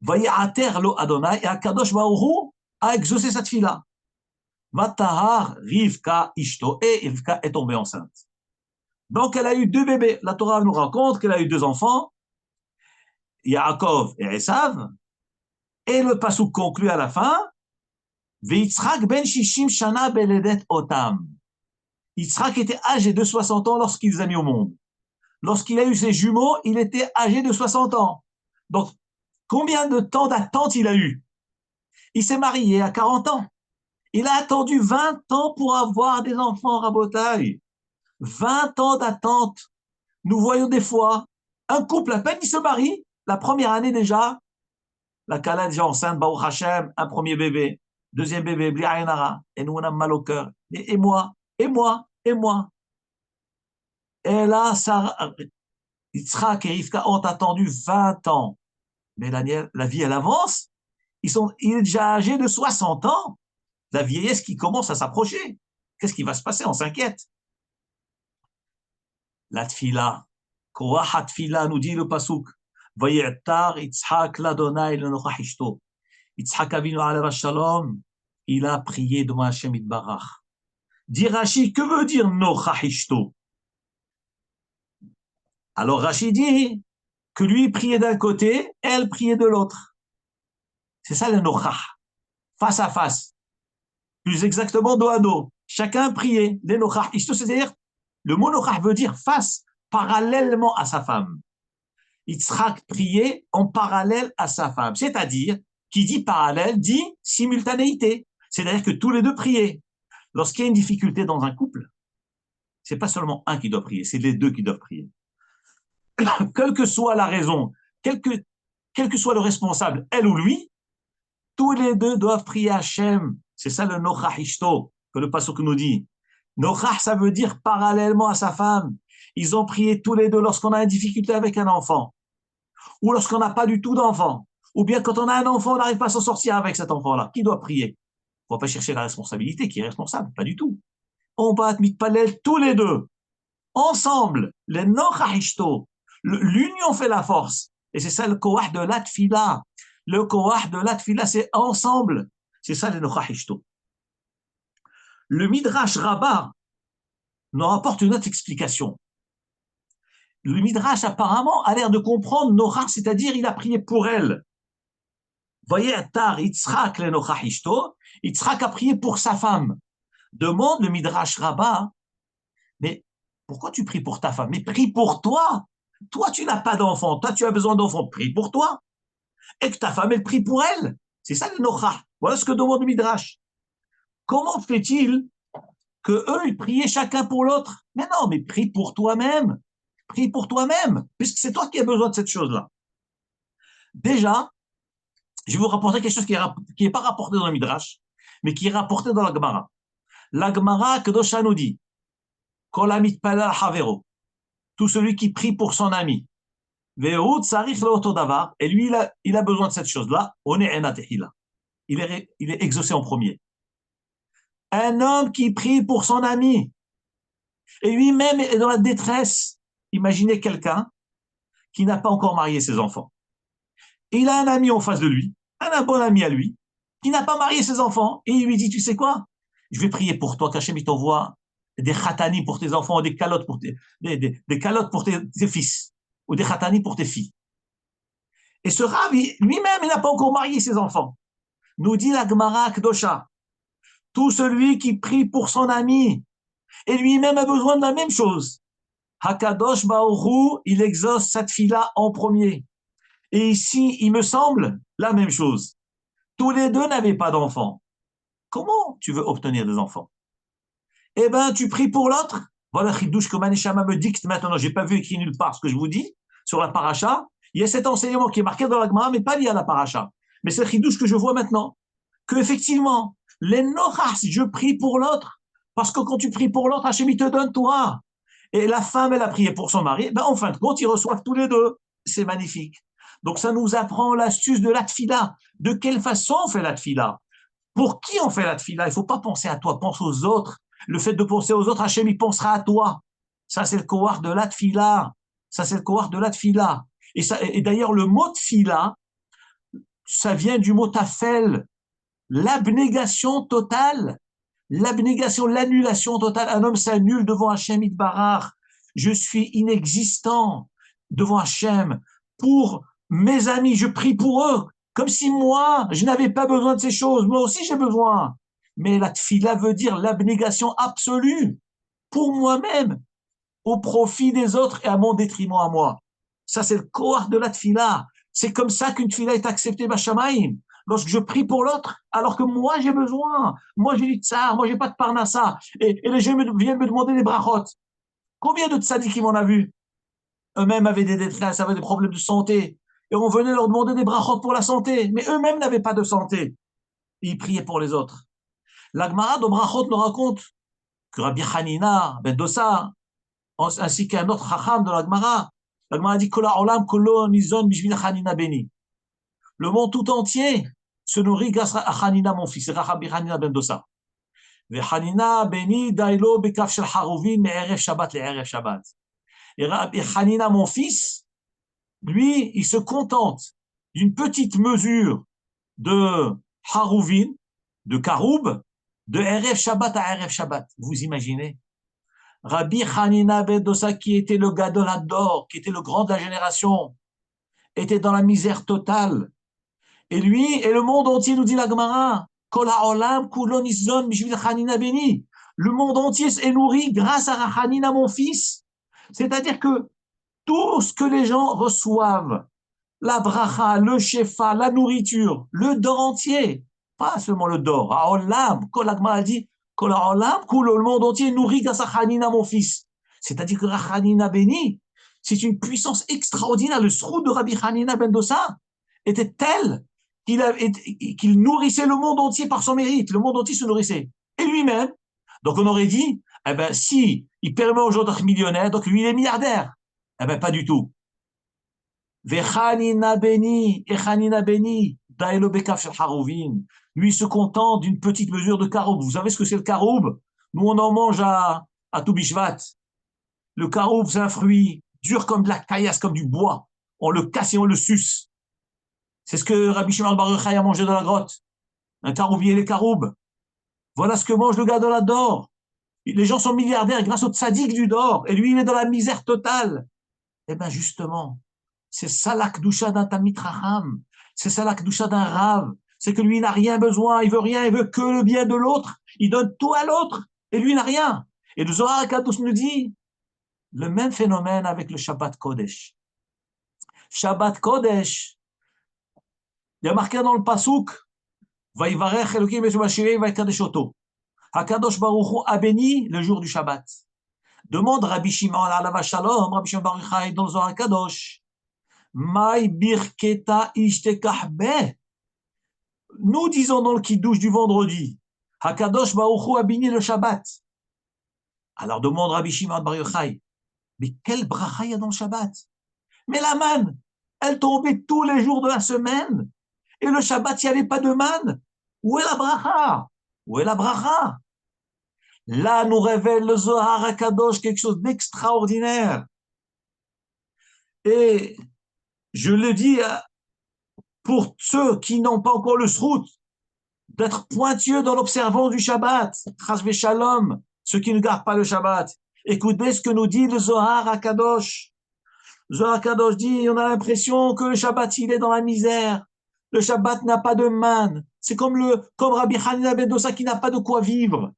Vayater lo Adonai, et Akadosh Baruch Hu a exaucé cette fille-là. Vatahar Rivka Ishto, et Rivka est tombée enceinte. Donc elle a eu deux bébés. La Torah nous raconte qu'elle a eu deux enfants, Yaakov et Esav, et le pasuk conclut à la fin, Yitzhak ben shishim shana beledet otam. Yitzhak était âgé de 60 ans lorsqu'il les a mis au monde. Lorsqu'il a eu ses jumeaux, il était âgé de 60 ans. Donc, combien de temps d'attente il a eu? Il s'est marié à 40 ans. Il a attendu 20 ans pour avoir des enfants, Rabotaï. 20 ans d'attente. Nous voyons des fois un couple, à peine il se marie, la première année déjà, la Kala est déjà enceinte, Baruch Hashem, un premier bébé, deuxième bébé, Bli Aïnara, et nous on a mal au cœur. Et moi. Et là, Yitzhak et Rivka ont attendu 20 ans. Mais la vie, elle avance. Il est déjà âgé de 60 ans. La vieillesse qui commence à s'approcher. Qu'est-ce qui va se passer? On s'inquiète. La tfila, Koach tfila, nous dit le pasuk. Vayetar Yitzhak l'Adonai l'enochachishto. Yitzhak Avinu alav shalom, il a prié devant Hashem Yitbarach. Dit Rashi, que veut dire nochachishto? Alors Rashi dit que lui priait d'un côté, elle priait de l'autre. C'est ça le nochach, face à face. Plus exactement dos à dos. Chacun priait, les nochach. C'est-à-dire, le mot nochach veut dire face, parallèlement à sa femme. Yitzhak priait en parallèle à sa femme. C'est-à-dire, qui dit parallèle dit simultanéité. C'est-à-dire que tous les deux priaient. Lorsqu'il y a une difficulté dans un couple, c'est pas seulement un qui doit prier, c'est les deux qui doivent prier. Quelle que soit la raison, quel que soit le responsable, elle ou lui, tous les deux doivent prier Hachem. C'est ça le Nochach Ishto, que le pasuk nous dit. Nochach, ça veut dire parallèlement à sa femme. Ils ont prié tous les deux lorsqu'on a une difficulté avec un enfant, ou lorsqu'on n'a pas du tout d'enfant, ou bien quand on a un enfant, on n'arrive pas à s'en sortir avec cet enfant-là. Qui doit prier? On ne va pas chercher la responsabilité, qui est responsable, pas du tout. On va admettre palel tous les deux, ensemble, les Nochach Ishto. L'union fait la force. Et c'est ça le koah de la tfila. Le koah de la tfila, c'est ensemble. C'est ça le Nochach Ishto. Le Midrash Rabbah nous rapporte une autre explication. Le Midrash apparemment a l'air de comprendre Nochach, c'est-à-dire il a prié pour elle. Voyez, Tar Yitzhak le Nochach Ishto, Yitzhak a prié pour sa femme. Demande le Midrash Rabbah, mais pourquoi tu pries pour ta femme? Mais prie pour toi. Toi, tu n'as pas d'enfant. Toi, tu as besoin d'enfant. Prie pour toi. Et que ta femme, elle prie pour elle. C'est ça le Nochach. Voilà ce que demande le Midrash. Comment fait-il que eux, ils priaient chacun pour l'autre? Mais non, mais prie pour toi-même. Prie pour toi-même, puisque c'est toi qui as besoin de cette chose-là. Déjà, je vais vous rapporter quelque chose qui est pas rapporté dans le Midrash, mais qui est rapporté dans la Gemara. La Gemara, Kedosha nous dit, Kol hamitpalel al havero, tout celui qui prie pour son ami. Et lui, il a besoin de cette chose-là. Il est exaucé en premier. Un homme qui prie pour son ami et lui-même est dans la détresse. Imaginez quelqu'un qui n'a pas encore marié ses enfants. Et il a un ami en face de lui, un bon ami à lui, qui n'a pas marié ses enfants. Et il lui dit, tu sais quoi? Je vais prier pour toi, qu'Hachem il t'envoie des khatani pour tes enfants, des calottes pour des calottes pour tes fils, ou des khatani pour tes filles. Et ce Rav, lui-même, il n'a pas encore marié ses enfants. Nous dit la Gemara Kdosha, tout celui qui prie pour son ami, et lui-même a besoin de la même chose. Hakadosh Baoru, il exauce cette fille-là en premier. Et ici, il me semble, la même chose. Tous les deux n'avaient pas d'enfants. Comment tu veux obtenir des enfants? Eh bien, tu pries pour l'autre. Voilà, Chidouche, que Maneshama me dicte maintenant. Je n'ai pas vu écrit nulle part ce que je vous dis sur la paracha. Il y a cet enseignement qui est marqué dans la Gemara, mais pas lié à la paracha. Mais c'est le Chidouche que je vois maintenant. Que effectivement, les nochas, je prie pour l'autre. Parce que quand tu pries pour l'autre, Hachem, il te donne toi. Et la femme, elle a prié pour son mari. Ben, en fin de compte, ils reçoivent tous les deux. C'est magnifique. Donc, ça nous apprend l'astuce de la tfila. De quelle façon on fait la tfila? Pour qui on fait la tfila? Il ne faut pas penser à toi, pense aux autres. Le fait de penser aux autres, Hachem, il pensera à toi. Ça, c'est le koar de la tfila. Ça, c'est le koar de la tfila. Et d'ailleurs, le mot tfila, ça vient du mot tafel, l'abnégation totale. L'abnégation, l'annulation totale. Un homme s'annule devant Hachem Itbarach. Je suis inexistant devant Hachem. Pour mes amis, je prie pour eux. Comme si moi, je n'avais pas besoin de ces choses. Moi aussi, j'ai besoin. Mais la tfila veut dire l'abnégation absolue pour moi-même, au profit des autres et à mon détriment à moi. Ça, c'est le koar de la tfila. C'est comme ça qu'une tfila est acceptée, Bashamaïm. Lorsque je prie pour l'autre, alors que moi, j'ai besoin. Moi, j'ai du tsar, moi, j'ai pas de parnassa. Et les gens viennent me demander des brachot. Combien de tzadikim on a vu? Eux-mêmes avaient des détresses, avaient des problèmes de santé. Et on venait leur demander des brachot pour la santé. Mais eux-mêmes n'avaient pas de santé. Et ils priaient pour les autres. La Gemara de brachot nous raconte que Rabbi Hanina ben Dossa, ainsi qu'un autre chacham de la Gemara dit Kola olam kolo nizon bishvil Hanina beni. Le monde tout entier se nourrit grâce à Hanina, mon fils, c'est Rabbi Hanina ben Dossa. Hanina beni dailo bekaf shel haruvin me'erev Shabbat le'erev Shabbat. Et Rabbi Hanina, mon fils, lui, il se contente d'une petite mesure de haruvin, de karoub, de erev Shabbat à erev Shabbat. Vous imaginez? Rabbi Hanina ben Dossa, qui était le gadol hador, qui était le grand de la génération, était dans la misère totale. Et lui, et le monde entier, nous dit la Gemara, le monde entier est nourri grâce à Hanina, mon fils. C'est-à-dire que tout ce que les gens reçoivent, la bracha, le shefa, la nourriture, le dor entier, pas seulement le dor, la Gemara dit, Le monde entier nourrit grâce à Hanina, mon fils. C'est-à-dire que Hanina béni, c'est une puissance extraordinaire. Le sroud de Rabbi Hanina ben Dossa était tel qu'il nourrissait le monde entier par son mérite. Le monde entier se nourrissait. Et lui-même. Donc on aurait dit, eh ben, si il permet aux gens d'être millionnaires, donc lui il est milliardaire. Eh ben, pas du tout. Vechanina béni, echanina béni, daelo bekaf shel harouvin. Lui se contente d'une petite mesure de caroub. Vous savez ce que c'est le caroub? Nous on en mange à Toubishvat. Le caroub, c'est un fruit dur comme de la caillasse, comme du bois. On le casse et on le suce. C'est ce que Rabbi Shimon bar Yochai a mangé dans la grotte. Un caroubier, les caroubes. Voilà ce que mange le gars de la d'or. Les gens sont milliardaires grâce au tzaddik du d'or. Et lui, il est dans la misère totale. Eh bien, justement, c'est ça la kedusha d'un Talmid Chacham. C'est ça la kedusha d'un Rav. C'est que lui, il n'a rien besoin. Il veut rien. Il veut que le bien de l'autre. Il donne tout à l'autre. Et lui, il n'a rien. Et le Zohar HaKadosh nous dit le même phénomène avec le Shabbat Kodesh. Shabbat Kodesh, il y a marqué dans le Pasuk, Vaïvarech Elokim et Shuvashirei Vaïkadeshoto. HaKadosh Baruch Hu a béni le jour du Shabbat. Demande Rabbi Shimon Alava Shalom, Rabbi Shimon Bar Yochai dans le Zohar HaKadosh. Maï birketa ishtekahbe. Nous disons dans le Kiddush du vendredi, HaKadosh Baruch Hu a béni le Shabbat. Alors demande Rabbi Shimon Bar Yochai, mais quel bracha il y a dans le Shabbat? Mais la manne, elle tombait tous les jours de la semaine. Et le Shabbat, il n'y avait pas de manne. Où est la bracha? Où est la bracha? Là, nous révèle le Zohar HaKadosh quelque chose d'extraordinaire. Et je le dis pour ceux qui n'ont pas encore le srout, d'être pointueux dans l'observance du Shabbat. Chas v'shalom, ceux qui ne gardent pas le Shabbat. Écoutez ce que nous dit le Zohar HaKadosh. Le Zohar HaKadosh dit, on a l'impression que le Shabbat, il est dans la misère. Le Shabbat n'a pas de manne. C'est comme Rabbi Hanina ben Dossa qui n'a pas de quoi vivre.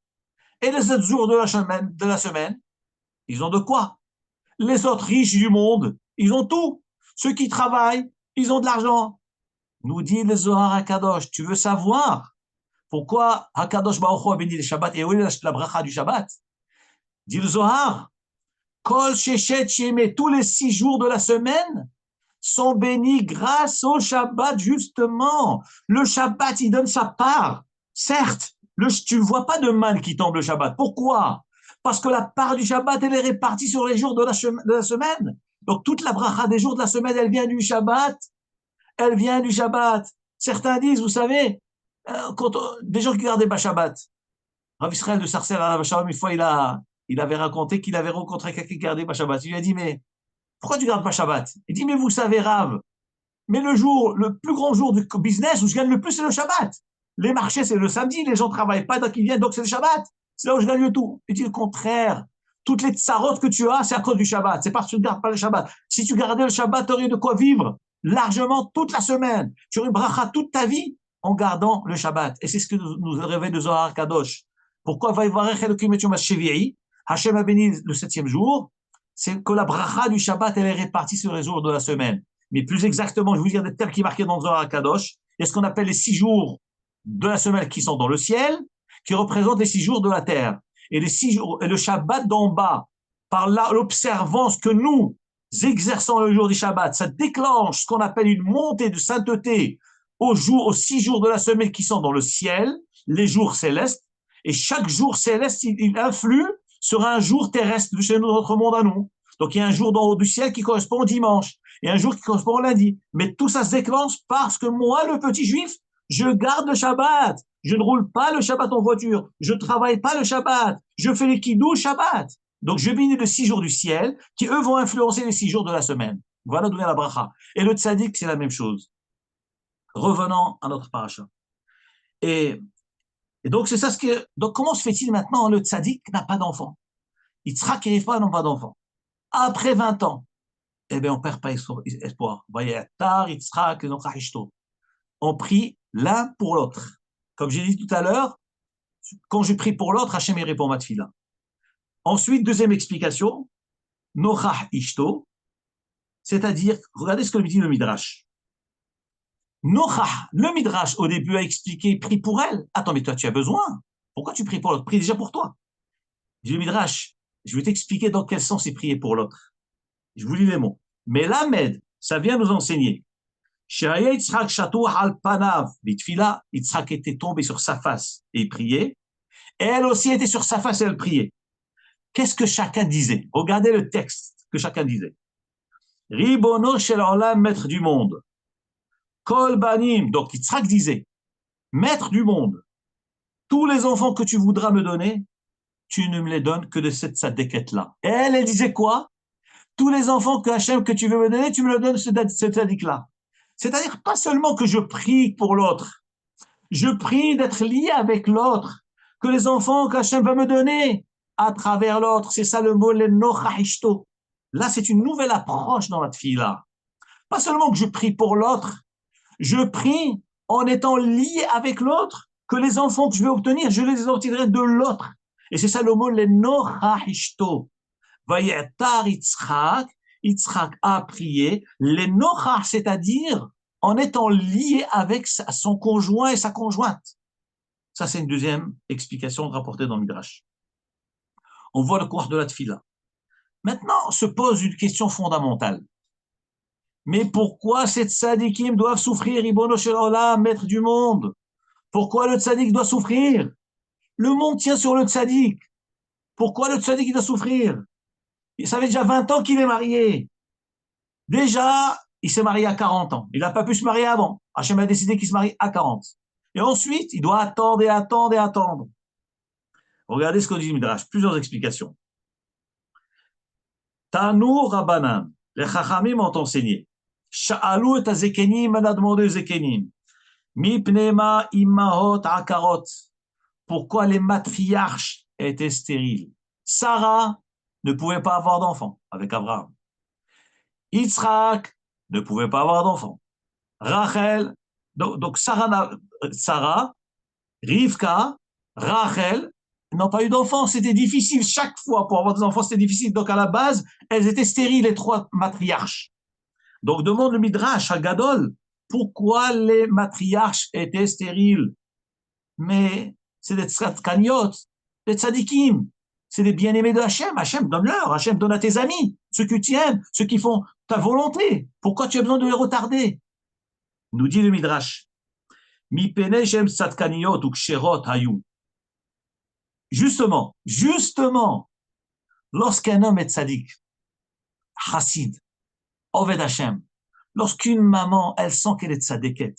Et les autres jours de la semaine, ils ont de quoi. Les autres riches du monde, ils ont tout. Ceux qui travaillent, ils ont de l'argent. Nous dit le Zohar HaKadosh, tu veux savoir pourquoi HaKadosh Baruch Hu a béni le Shabbat et où est la bracha du Shabbat? Dit le Zohar, Kol Shechet Shemé, tous les 6 jours de la semaine sont bénis grâce au Shabbat, justement. Le Shabbat, il donne sa part. Certes, tu ne vois pas de mal qui tombe le Shabbat. Pourquoi? Parce que la part du Shabbat, elle est répartie sur les jours de la semaine. Donc, toute la bracha des jours de la semaine, elle vient du Shabbat. Elle vient du Shabbat. Certains disent, vous savez, des gens qui gardaient le Shabbat. Rav Israël de Sarcelles, à la Shalom, une fois, il avait raconté qu'il avait rencontré quelqu'un qui gardait le Shabbat. Il lui a dit, mais pourquoi tu gardes pas Shabbat? Il dit, mais vous savez, Rav, mais le plus grand jour du business où je gagne le plus, c'est le Shabbat. Les marchés, c'est le samedi, les gens ne travaillent pas, donc ils viennent, donc c'est le Shabbat. C'est là où je gagne le tout. Il dit le contraire. Toutes les tsarotes que tu as, c'est à cause du Shabbat. C'est parce que tu ne gardes pas le Shabbat. Si tu gardais le Shabbat, tu aurais de quoi vivre largement toute la semaine. Tu aurais bracha toute ta vie en gardant le Shabbat. Et c'est ce que nous révèle le Zohar Kadosh. Pourquoi Hachem a béni le 7e jour? C'est que la bracha du Shabbat, elle est répartie sur les jours de la semaine. Mais plus exactement, je vais vous dire des termes qui sont marqués dans le Zohar Kadosh. Il y a ce qu'on appelle les 6 jours de la semaine qui sont dans le ciel, qui représentent les 6 jours de la terre. Et les 6 jours, et le Shabbat d'en bas, par l'observance que nous exerçons le jour du Shabbat, ça déclenche ce qu'on appelle une montée de sainteté aux 6 jours de la semaine qui sont dans le ciel, les jours célestes. Et chaque jour céleste, il influe sur un jour terrestre de notre monde à nous. Donc il y a un jour d'en haut du ciel qui correspond au dimanche, et un jour qui correspond au lundi. Mais tout ça se déclenche parce que moi, le petit juif, je garde le Shabbat. Je ne roule pas le Shabbat en voiture. Je ne travaille pas le Shabbat. Je fais les kiddush Shabbat. Donc je bénis les 6 jours du ciel qui, eux, vont influencer les 6 jours de la semaine. Voilà d'où vient la bracha. Et le tzaddik, c'est la même chose. Revenons à notre paracha. Et donc c'est ça ce que... Donc comment se fait-il maintenant? Le tzaddik n'a pas d'enfant. Yitzhak et Rivka n'ont pas d'enfant. Après 20 ans, eh bien on ne perd pas espoir. Voyez, Tar, Yitzhak, on prie l'un pour l'autre. Comme j'ai dit tout à l'heure, quand je prie pour l'autre, Hachem y répond ma tefila. Ensuite, deuxième explication, Nochach Ishto, c'est-à-dire, regardez ce que dit le Midrash. Nochach, le Midrash, au début, a expliqué, prie pour elle. Attends, mais toi, tu as besoin. Pourquoi tu pries pour l'autre? Prie déjà pour toi. Dit le Midrash, je vais t'expliquer dans quel sens il priait pour l'autre. Je vous lis les mots. Mais l'Ahmed, ça vient nous enseigner. Yitzhak était tombé sur sa face et il priait. Et elle aussi était sur sa face et elle priait. Qu'est-ce que chacun disait? Regardez le texte que chacun disait. Ribono shel olam, maître du monde. Kol banim, donc Yitzhak disait, maître du monde, tous les enfants que tu voudras me donner, tu ne me les donnes que de cette sadéquette-là. Et elle disait quoi? Tous les enfants que Hachem, que tu veux me donner, tu me le donnes cette sadique-là. C'est-à-dire pas seulement que je prie pour l'autre, je prie d'être lié avec l'autre, que les enfants qu'Hachem va me donner à travers l'autre. C'est ça le mot, le nochahishto. Là, c'est une nouvelle approche dans la tefila. Pas seulement que je prie pour l'autre, je prie en étant lié avec l'autre, que les enfants que je vais obtenir, je les obtiendrai de l'autre. Et c'est ça le mot, le nochahishto. Vayetar Yitzhak, Yitzhak a prié, les nochach, c'est-à-dire en étant lié avec son conjoint et sa conjointe. Ça, c'est une deuxième explication rapportée dans le Midrash. On voit le cours de la tefila. Maintenant, se pose une question fondamentale. Mais pourquoi ces tzadikim doivent souffrir, Ribono shel olam, maître du monde? Pourquoi le tzadik doit souffrir? Le monde tient sur le tzadik. Pourquoi le tzadik doit souffrir? Ça fait déjà 20 ans qu'il est marié. Déjà, il s'est marié à 40 ans. Il n'a pas pu se marier avant. Hachem a décidé qu'il se marie à 40. Et ensuite, il doit attendre et attendre et attendre. Regardez ce qu'on dit Midrash. Plusieurs explications. Tanou Rabbanan. Les Chachamim ont enseigné. Sha'alou et Azekenim, on a demandé aux Zekenim. Mi pnema imahot akarot. Pourquoi les matriarches étaient stériles? Sarah ne pouvait pas avoir d'enfant avec Abraham. Yitzhak ne pouvait pas avoir d'enfant. Rachel, donc Sarah, Rivka, Rachel n'ont pas eu d'enfants. C'était difficile chaque fois pour avoir des enfants, c'était difficile. Donc à la base, elles étaient stériles, les trois matriarches. Donc demande le Midrash à Gadol, pourquoi les matriarches étaient stériles? Mais c'est des tzadkaniot, des tzadikim. C'est des bien-aimés de Hachem. Hachem, donne-leur. Hachem, donne à tes amis, ceux qui tiennent, ceux qui font ta volonté. Pourquoi tu as besoin de les retarder? Nous dit le Midrash. Mi pene shem tzadkaniot ou ksherot hayou. Justement, lorsqu'un homme est tzadik, chassid, oved Hachem, lorsqu'une maman, elle sent qu'elle est tzadeket,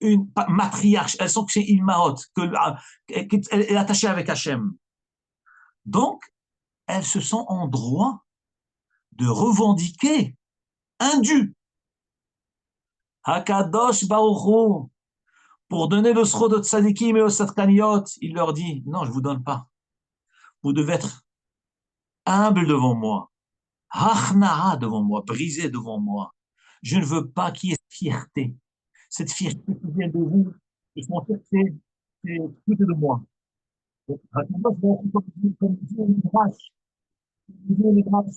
une matriarche, elle sent que c'est Ilmaot, qu'elle est attachée avec Hachem. Donc, elle se sent en droit de revendiquer un dû. Hakadosh Baruch Hu, pour donner le sro de tzadikim et au tzadkaniot, il leur dit, non, je ne vous donne pas. Vous devez être humble devant moi, hachna'a devant moi, brisé devant moi. Je ne veux pas qu'il y ait fierté. Cette fierté qui vient de vous, je pense que c'est tout de moi.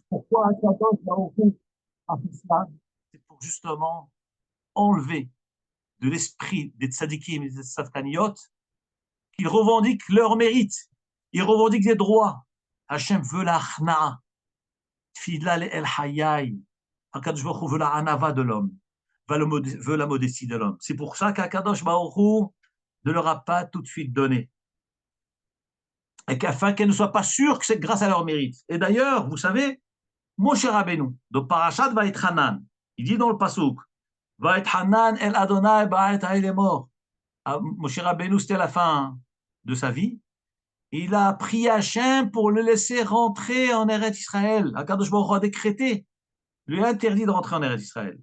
Pourquoi Akadosh Baruch Hu a fait cela? C'est pour justement enlever de l'esprit des tzadikim et des tzadkaniot qu'ils revendiquent leur mérite. Ils revendiquent des droits. Hachem veut la chna, tfila el hayai. Akadosh Baruch Hu veut la anava de l'homme, veut la modestie de l'homme. C'est pour ça qu'Akadosh Baruch Hu ne leur a pas tout de suite donné. Et qu'afin qu'elles ne soient pas sûres que c'est grâce à leur mérite. Et d'ailleurs, vous savez, Moshe Rabbeinu, de Parashat Vaïtchanan, il dit dans le Pasuk, Vaïtchanan el Adonai ba'et ha'il mort. Moshe Rabbeinu, c'était la fin de sa vie. Il a prié Hachem pour le laisser rentrer en Eretz Israël. Akadosh Baruch Hu a décrété, lui a interdit de rentrer en Eretz Israël.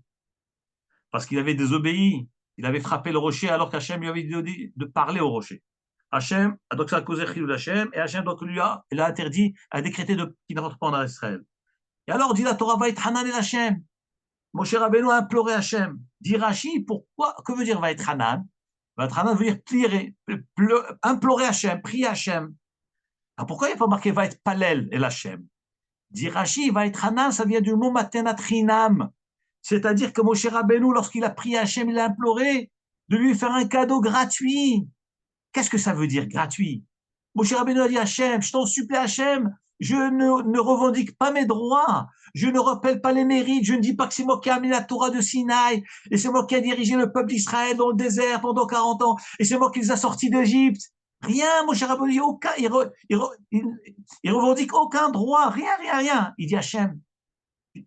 Parce qu'il avait désobéi. Il avait frappé le rocher alors qu'Hachem lui avait dit de parler au rocher. Hachem, donc ça a causé Chilul Hachem, et Hachem donc il a interdit, a décrété qu'il ne rentre pas en Israël. Et alors dit la Torah, va être Hanan et Hachem. Moshe Rabbeinu a imploré Hachem. Dit Rashi, pourquoi, que veut dire va être Hanan? Va être Hanan veut dire implorer Hachem, prier Hachem. Alors pourquoi il n'y a pas marqué va être Palel et Hachem? Dit Rashi, va être Hanan, ça vient du mot Matenat Chinam. C'est-à-dire que Moshe Rabbeinu, lorsqu'il a prié Hachem, il a imploré de lui faire un cadeau gratuit. Qu'est-ce que ça veut dire gratuit? Moshe Rabbeinu a dit Hachem, je t'en supplie Hachem, je ne revendique pas mes droits, je ne rappelle pas les mérites, je ne dis pas que c'est moi qui ai amené la Torah de Sinaï, et c'est moi qui ai dirigé le peuple d'Israël dans le désert pendant 40 ans, et c'est moi qui les a sortis d'Égypte. Rien, Moshe Rabbeinu, aucun, il revendique aucun droit, rien. Il dit Hachem,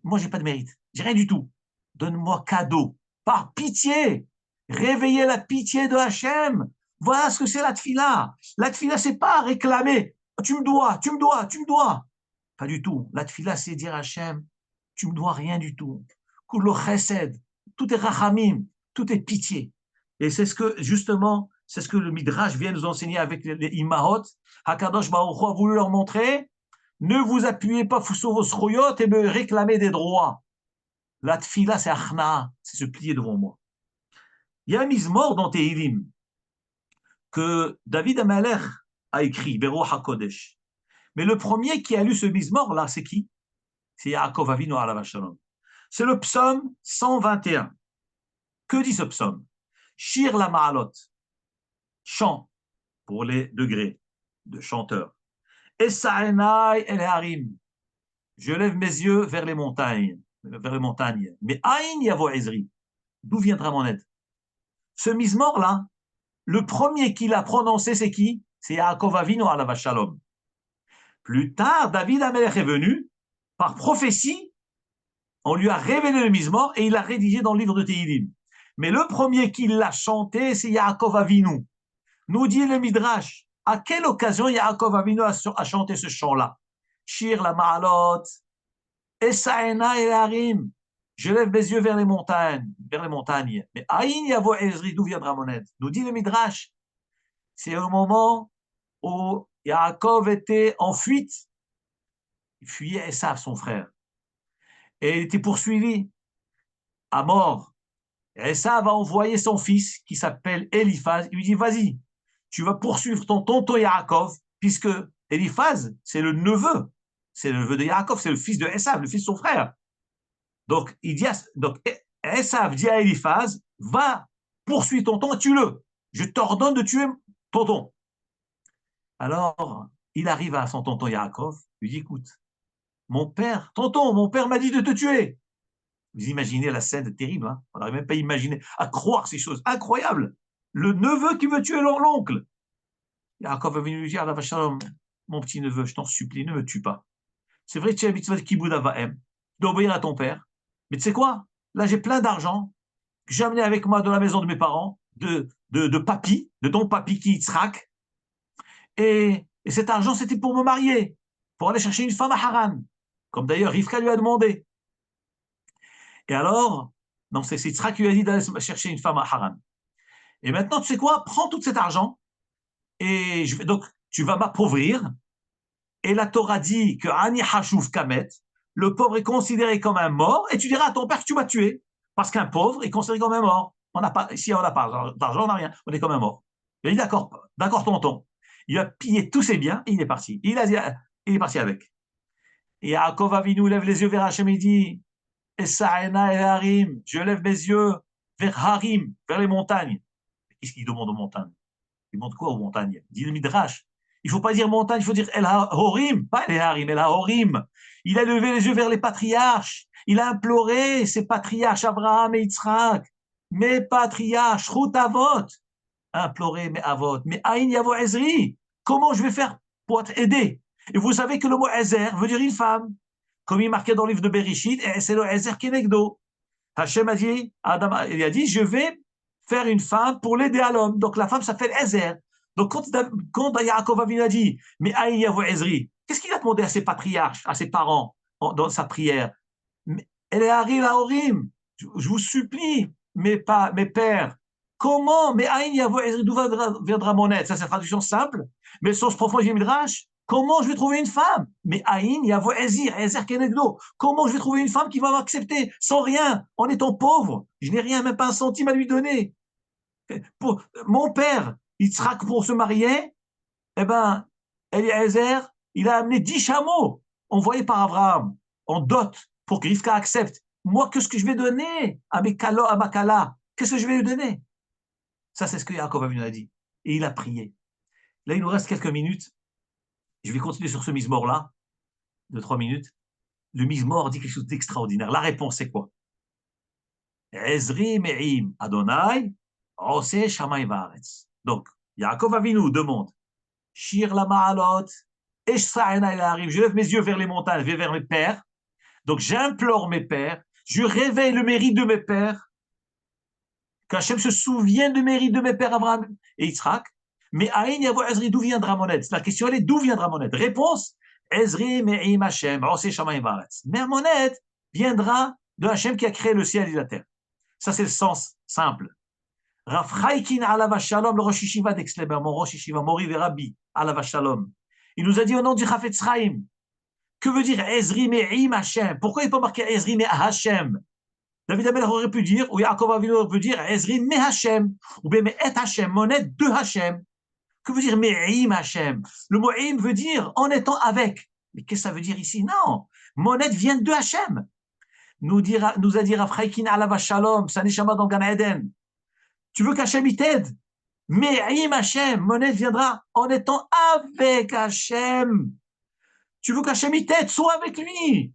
moi j'ai pas de mérite, j'ai rien du tout. Donne-moi cadeau, par pitié, réveillez la pitié de Hachem. Voilà ce que c'est la tfila. La tfila, c'est pas réclamer. Tu me dois. Pas du tout. La tfila, c'est dire à Hachem, tu me dois rien du tout. Kullo chesed. Tout est rachamim. Tout est pitié. Et c'est ce que, justement, c'est ce que le Midrash vient nous enseigner avec les Imahot. Hakadosh Baruch Hu a voulu leur montrer, ne vous appuyez pas sur vos sroyot et me réclamez des droits. La tfila, c'est achna, c'est se plier devant moi. Il y a un mizmor dans Tehilim que David Amalek a écrit, Beruach HaKodesh. Mais le premier qui a lu ce mizmor là, c'est qui? C'est Yaakov Avinu alav shalom. C'est le psaume 121. Que dit ce psaume? Shir la ma'alot, chant pour les degrés de chanteur. Esa'enai el harim, je lève mes yeux vers les montagnes. Mais Aïn Yavo Ezri, d'où viendra mon aide? Ce mizmor là, le premier qui l'a prononcé, c'est qui? C'est Yaakov Avinu alav shalom. Plus tard, David Amelech est venu, par prophétie, on lui a révélé le mizmor et il l'a rédigé dans le livre de Tehilim. Mais le premier qui l'a chanté, c'est Yaakov Avinu. Nous dit le Midrash, à quelle occasion Yaakov Avinu a chanté ce chant-là? Shir la ma'alot, Esaena el harim. Je lève mes yeux vers les montagnes. Mais Aïn Yavo Ezri, d'où viendra mon aide? Nous dit le Midrash, c'est au moment où Yaakov était en fuite. Il fuyait Esav, son frère. Et il était poursuivi à mort. Et Esav a envoyé son fils, qui s'appelle Eliphaz. Il lui dit, vas-y, tu vas poursuivre ton tonton Yaakov, puisque Eliphaz, c'est le neveu. C'est le neveu de Yaakov, c'est le fils de Esav, le fils de son frère. Donc, Esav dit à Eliphaz, va, poursuis tonton et tue-le. Je t'ordonne de tuer tonton. Alors, il arrive à son tonton Yaakov, il lui dit, écoute, tonton, mon père m'a dit de te tuer. Vous imaginez la scène terrible, hein? On n'aurait même pas imaginé, à croire ces choses incroyables. Le neveu qui veut tuer l'oncle. Yaakov est venu lui dire, mon petit neveu, je t'en supplie, ne me tue pas. C'est vrai que tu as mitzvah de kibud avahem, d'obéir à ton père. Mais tu sais quoi? Là, j'ai plein d'argent que j'ai amené avec moi de la maison de mes parents, de papy, de ton papy qui Yitzhak. Et cet argent, c'était pour me marier, pour aller chercher une femme à Haran. Comme d'ailleurs Rivka lui a demandé. Et alors, non, c'est Yitzhak qui lui a dit d'aller chercher une femme à Haran. Et maintenant, tu sais quoi? Prends tout cet argent et donc tu vas m'appauvrir. Et la Torah dit que Ani Hashuv Kamet, le pauvre est considéré comme un mort, et tu diras à ton père que tu m'as tué, parce qu'un pauvre est considéré comme un mort. Si on n'a pas d'argent, on n'a rien, on est comme un mort. Il a dit d'accord tonton. Il a pillé tous ses biens et il est parti. Il est parti avec. Et Yaakov Avinu lève les yeux vers Hachem et dit, Esaena el harim, je lève mes yeux vers Harim, vers les montagnes. Qu'est-ce qu'il demande aux montagnes? Il demande quoi aux montagnes? Il dit le Midrash. Il ne faut pas dire montagne, il faut dire El Haorim, pas El Harim, El Haorim. Il a levé les yeux vers les patriarches. Il a imploré ses patriarches, Abraham et Yitzhak. Mes patriarches, Ruth Avot. Imploré mes Avot. Mais Aïn Yavo Ezri. Comment je vais faire pour être aidé? Et vous savez que le mot Ezer veut dire une femme. Comme il est marqué dans le livre de Bereshit, et c'est le Ezer Kenegdo. Hachem a dit, il a dit, je vais faire une femme pour l'aider à l'homme. Donc la femme s'appelle Ezer. Donc quand Yaakov Avinu a dit, mais Aïn Yavo Ezri, qu'est-ce qu'il a demandé à ses patriarches, à ses parents, dans sa prière? Elle est Haril Haorim, je vous supplie, mes pères, comment, mais Aïn Yavo Ezri, d'où viendra mon aide? Ça, c'est une traduction simple, mais le sens profond du Midrash, comment je vais trouver une femme? Mais Aïn Yavo Ezir, Ezer Kenegdo, comment je vais trouver une femme qui va m'accepter sans rien, en étant pauvre? Je n'ai rien, même pas un centime à lui donner. Pour mon père, Yitzhak, pour se marier, eh ben, Eliezer, il a amené 10 chameaux envoyés par Abraham en dot pour que Rivka accepte. Moi, qu'est-ce que je vais donner à ma kala? Qu'est-ce que je vais lui donner? Ça, c'est ce que Yaakov Avinu a dit. Et il a prié. Là, il nous reste quelques minutes. Je vais continuer sur ce Mizmor-là, de 3 minutes. Le Mizmor dit quelque chose d'extraordinaire. La réponse, c'est quoi? Ezri me'im Adonai, ose shamay va'aretz. Donc, Yaakov Avinu demande, Shir la ma'alot, eshsa'ena il arrive, je lève mes yeux vers les montagnes, je vais vers mes pères. Donc, j'implore mes pères, je réveille le mérite de mes pères, qu'Hachem se souvienne du mérite de mes pères Abraham et Yitzhak. Mais Aïn Yavo Ezri, d'où viendra mon aide? La question, elle est d'où viendra mon aide? Réponse, Ezri me'im Hashem, ose shamay va'aretz. Mais mon aide viendra de Hachem qui a créé le ciel et la terre. Ça, c'est le sens simple. Rav Chaikin alav shalom, le Rosh Yeshiva d'Aix-les-Bains, mon Rosh Yeshiva, Mori et Rabbi, alav shalom. Il nous a dit au nom du Chafetz Chaim, que veut dire Ezri me'im Hashem? Pourquoi il n'est pas marqué Ezri me Hashem? David Amelech aurait pu dire, ou Yaakov Avinu aurait pu dire Ezri me Hashem, ou bien me et Hashem, mon aide de Hashem. Que veut dire me'im Hashem? Le mot im veut dire en étant avec. Mais qu'est-ce que ça veut dire ici? Non, mon aide vient de Hashem. Nous a dit Rav Chaikin alav shalom, sa neshama dans Gan Eden. Tu veux qu'Hachem il t'aide? Mais Aïm Hachem, mon aide viendra en étant avec Hachem. Tu veux qu'Hachem il t'aide? Sois avec lui.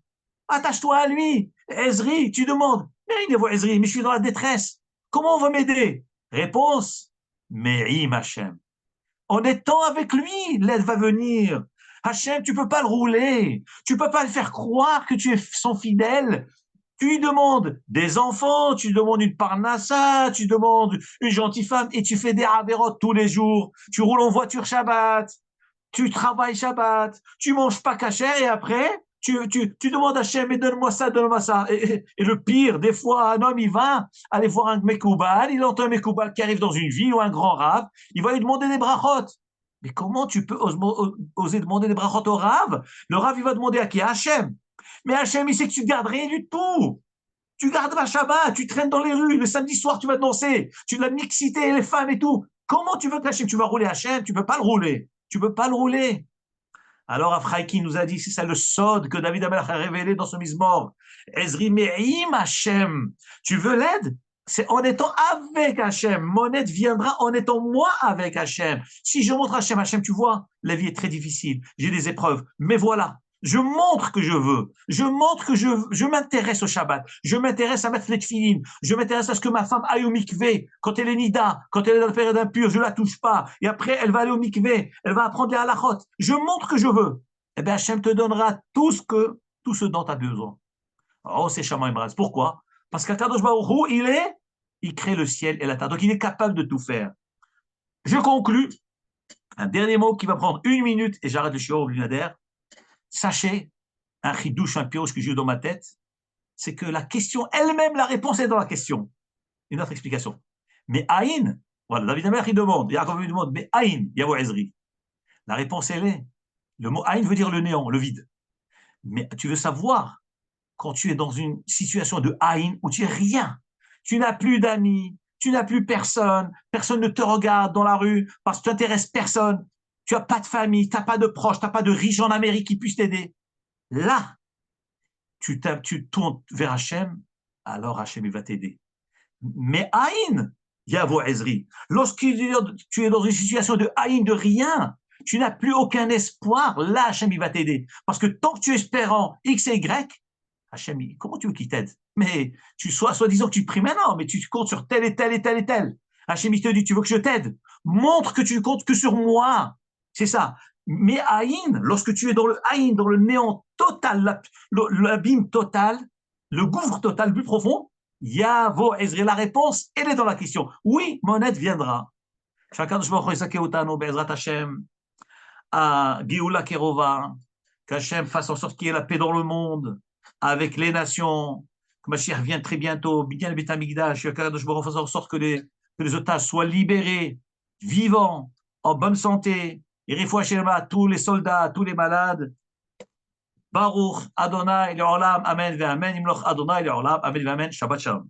Attache-toi à lui. Ezri, tu demandes. Mais il voit Ezri, mais je suis dans la détresse. Comment on va m'aider? Réponse. Mais Aïm Hachem. En étant avec lui, l'aide va venir. Hachem, tu peux pas le rouler. Tu peux pas le faire croire que tu es son fidèle. Tu lui demandes des enfants, tu lui demandes une parnassa, tu lui demandes une gentille femme et tu fais des avérotes tous les jours. Tu roules en voiture Shabbat, tu travailles Shabbat, tu manges pas kasher et après, tu demandes à Hachem, mais donne-moi ça, donne-moi ça. Et le pire, des fois, un homme, il va aller voir un Mekoubal, il entend un Mekoubal qui arrive dans une ville ou un grand Rav, il va lui demander des brachot. Mais comment tu peux oser demander des brachot au Rav? Le Rav, il va demander à qui? À Hachem. Mais Hachem, il sait que tu ne gardes rien du tout. Tu gardes la Shabbat, tu traînes dans les rues, le samedi soir, tu vas danser, tu vas mixiter les femmes et tout. Comment tu veux que Hachem, tu vas rouler Hachem? Tu ne peux pas le rouler. Tu ne peux pas le rouler. Alors, Afraïki nous a dit, c'est ça le sod que David Amelach a révélé dans ce Mizmor. Ezri me'im Hachem. Tu veux l'aide? C'est en étant avec Hachem. Mon aide viendra en étant moi avec Hachem. Si je montre Hachem, Hachem, tu vois, la vie est très difficile. J'ai des épreuves. Mais voilà. Je montre que je veux. Je montre que je m'intéresse au Shabbat. Je m'intéresse à mettre les tefilines. Je m'intéresse à ce que ma femme aille au mikvé. Quand elle est nida, quand elle est dans la période impure, je la touche pas. Et après, elle va aller au mikvé. Elle va apprendre les halachot. Je montre que je veux. Eh bien, Hachem te donnera tout ce dont tu as besoin. Oh, c'est Shama Imraz. Pourquoi? Parce qu'Akadosh Baruch Hu, il crée le ciel et la terre. Donc, il est capable de tout faire. Je conclus. Un dernier mot qui va prendre 1 minute et j'arrête le shiur au Lunader. Sachez, un chidouche, un pioche que j'ai eu dans ma tête, c'est que la question elle-même, la réponse est dans la question. Une autre explication. Mais Aïn, voilà, David Amelach, il demande, Yaakov lui demande, mais Aïn, Yavo Ezri. La réponse, elle est, le mot Aïn veut dire le néant, le vide. Mais tu veux savoir, quand tu es dans une situation de Aïn où tu es rien, tu n'as plus d'amis, tu n'as plus personne, personne ne te regarde dans la rue parce que tu n'intéresses personne, tu n'as pas de famille, tu n'as pas de proches, tu n'as pas de riches en Amérique qui puissent t'aider. Là, tu tournes vers Hachem, alors Hachem il va t'aider. Mais Aïn, Yavo Ezri, lorsque tu es dans une situation de Aïn, de rien, tu n'as plus aucun espoir, là Hachem il va t'aider. Parce que tant que tu es espérant X et Y, Hachem, comment tu veux qu'il t'aide? Mais tu soi-disant que tu pries maintenant, mais tu comptes sur tel et tel et tel et tel. Hachem il te dit, tu veux que je t'aide? Montre que tu comptes que sur moi. C'est ça. Mais Aïn, lorsque tu es dans le Aïn, dans le néant total, l'abîme total, le gouffre total, le plus profond, Yavo Ezri, la réponse, elle est dans la question. Oui, mon aide viendra. Chacun de nous, Bezrat Hashem, à Géoula Kerova, qu'Hachem fasse en sorte qu'il y ait la paix dans le monde, avec les nations, que Mashiach vienne très bientôt, bien le Betamigdash, chacun de nous fasse en sorte que les otages soient libérés, vivants, en bonne santé, et Refoua Shelema, tous les soldats, tous les malades. Baruch Adonai Le'olam, Amen ve'Amen, Imloch Adonai Le'olam, Amen ve'Amen, Shabbat Shalom.